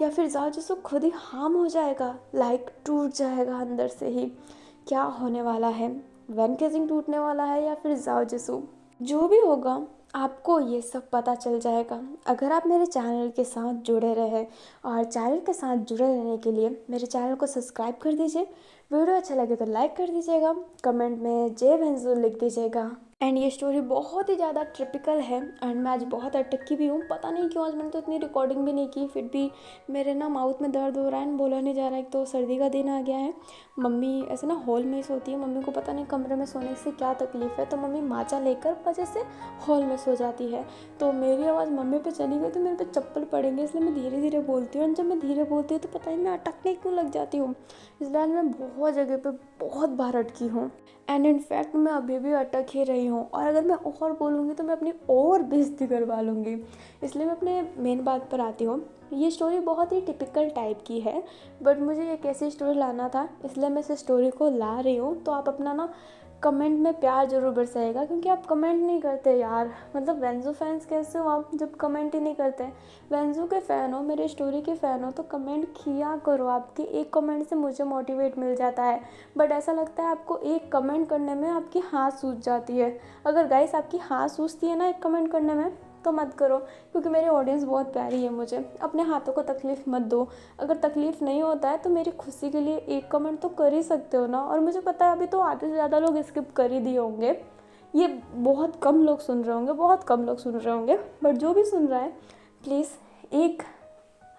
या फिर जाओ जिसू खुद ही हार्म हो जाएगा, लाइक टूट जाएगा अंदर से ही? क्या होने वाला है, वैन केसिंग टूटने वाला है या फिर जाओ जिसू? जो भी होगा आपको ये सब पता चल जाएगा अगर आप मेरे चैनल के साथ जुड़े रहे। और चैनल के साथ जुड़े रहने के लिए मेरे चैनल को सब्सक्राइब कर दीजिए। वीडियो अच्छा लगे तो लाइक कर दीजिएगा, कमेंट में जय वेंजू लिख दीजिएगा। एंड ये स्टोरी बहुत ही ज़्यादा ट्रिपिकल है एंड मैं आज बहुत अटकी भी हूँ। पता नहीं क्यों आज मैंने तो इतनी रिकॉर्डिंग भी नहीं की, फिर भी मेरे ना माउथ में दर्द हो रहा है एंड बोला नहीं जा रहा है। एक तो सर्दी का दिन आ गया है। मम्मी ऐसे ना हॉल में ही सोती है, मम्मी को पता नहीं कमरे में सोने से क्या तकलीफ़ है, तो मम्मी माचा लेकर वजह से हॉल में सो जाती है। तो मेरी आवाज़ मम्मी पे चली गई तो मेरे पे चप्पल पड़ेंगे, इसलिए मैं धीरे धीरे बोलती हूँ। एंड जब मैं धीरे बोलती हूँ तो पता नहीं मैं अटकने क्यों लग जाती हूँ। इसलिए मैं बहुत जगह पे बहुत बार अटकी हूँ एंड इनफैक्ट मैं अभी भी अटक ही रही हूँ। और अगर मैं और बोलूँगी तो मैं अपनी और बेइज्जती करवा लूँगी। इसलिए मैं अपने मेन बात पर आती हूँ। ये स्टोरी बहुत ही टिपिकल टाइप की है बट मुझे एक ऐसी स्टोरी लाना था, इसलिए मैं इस स्टोरी को ला रही हूँ। तो आप अपना ना कमेंट में प्यार ज़रूर बरसाइएगा क्योंकि आप कमेंट नहीं करते यार। मतलब वेंजू फैंस कैसे हो आप जब कमेंट ही नहीं करते? वेंजू के फ़ैन हो, मेरे स्टोरी के फ़ैन हो तो कमेंट किया करो। आपके एक कमेंट से मुझे मोटिवेट मिल जाता है। बट ऐसा लगता है आपको एक कमेंट करने में आपकी हाथ सूज जाती है। अगर गाइस आपकी हाथ सूजती है ना एक कमेंट करने में तो मत करो, क्योंकि मेरी ऑडियंस बहुत प्यारी है। मुझे अपने हाथों को तकलीफ़ मत दो। अगर तकलीफ़ नहीं होता है तो मेरी खुशी के लिए एक कमेंट तो कर ही सकते हो ना। और मुझे पता है अभी तो आधे से ज़्यादा लोग स्किप कर ही दिए होंगे। ये बहुत कम लोग सुन रहे होंगे, बहुत कम लोग सुन रहे होंगे, बट जो भी सुन रहा है प्लीज़ एक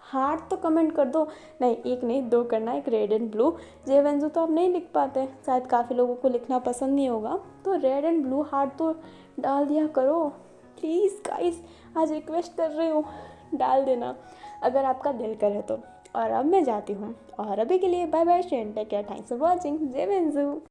हार्ट तो कमेंट कर दो। नहीं एक नहीं दो करना, एक रेड एंड ब्लू। जे वेंजू तो आप नहीं लिख पाते, शायद काफ़ी लोगों को लिखना पसंद नहीं होगा, तो रेड एंड ब्लू हार्ट तो डाल दिया करो प्लीज़ गाइस। आज रिक्वेस्ट कर रही हूँ, डाल देना अगर आपका दिल करे तो। और अब मैं जाती हूँ और अभी के लिए bye bye, take care, thanks for watching, जय वेंजू।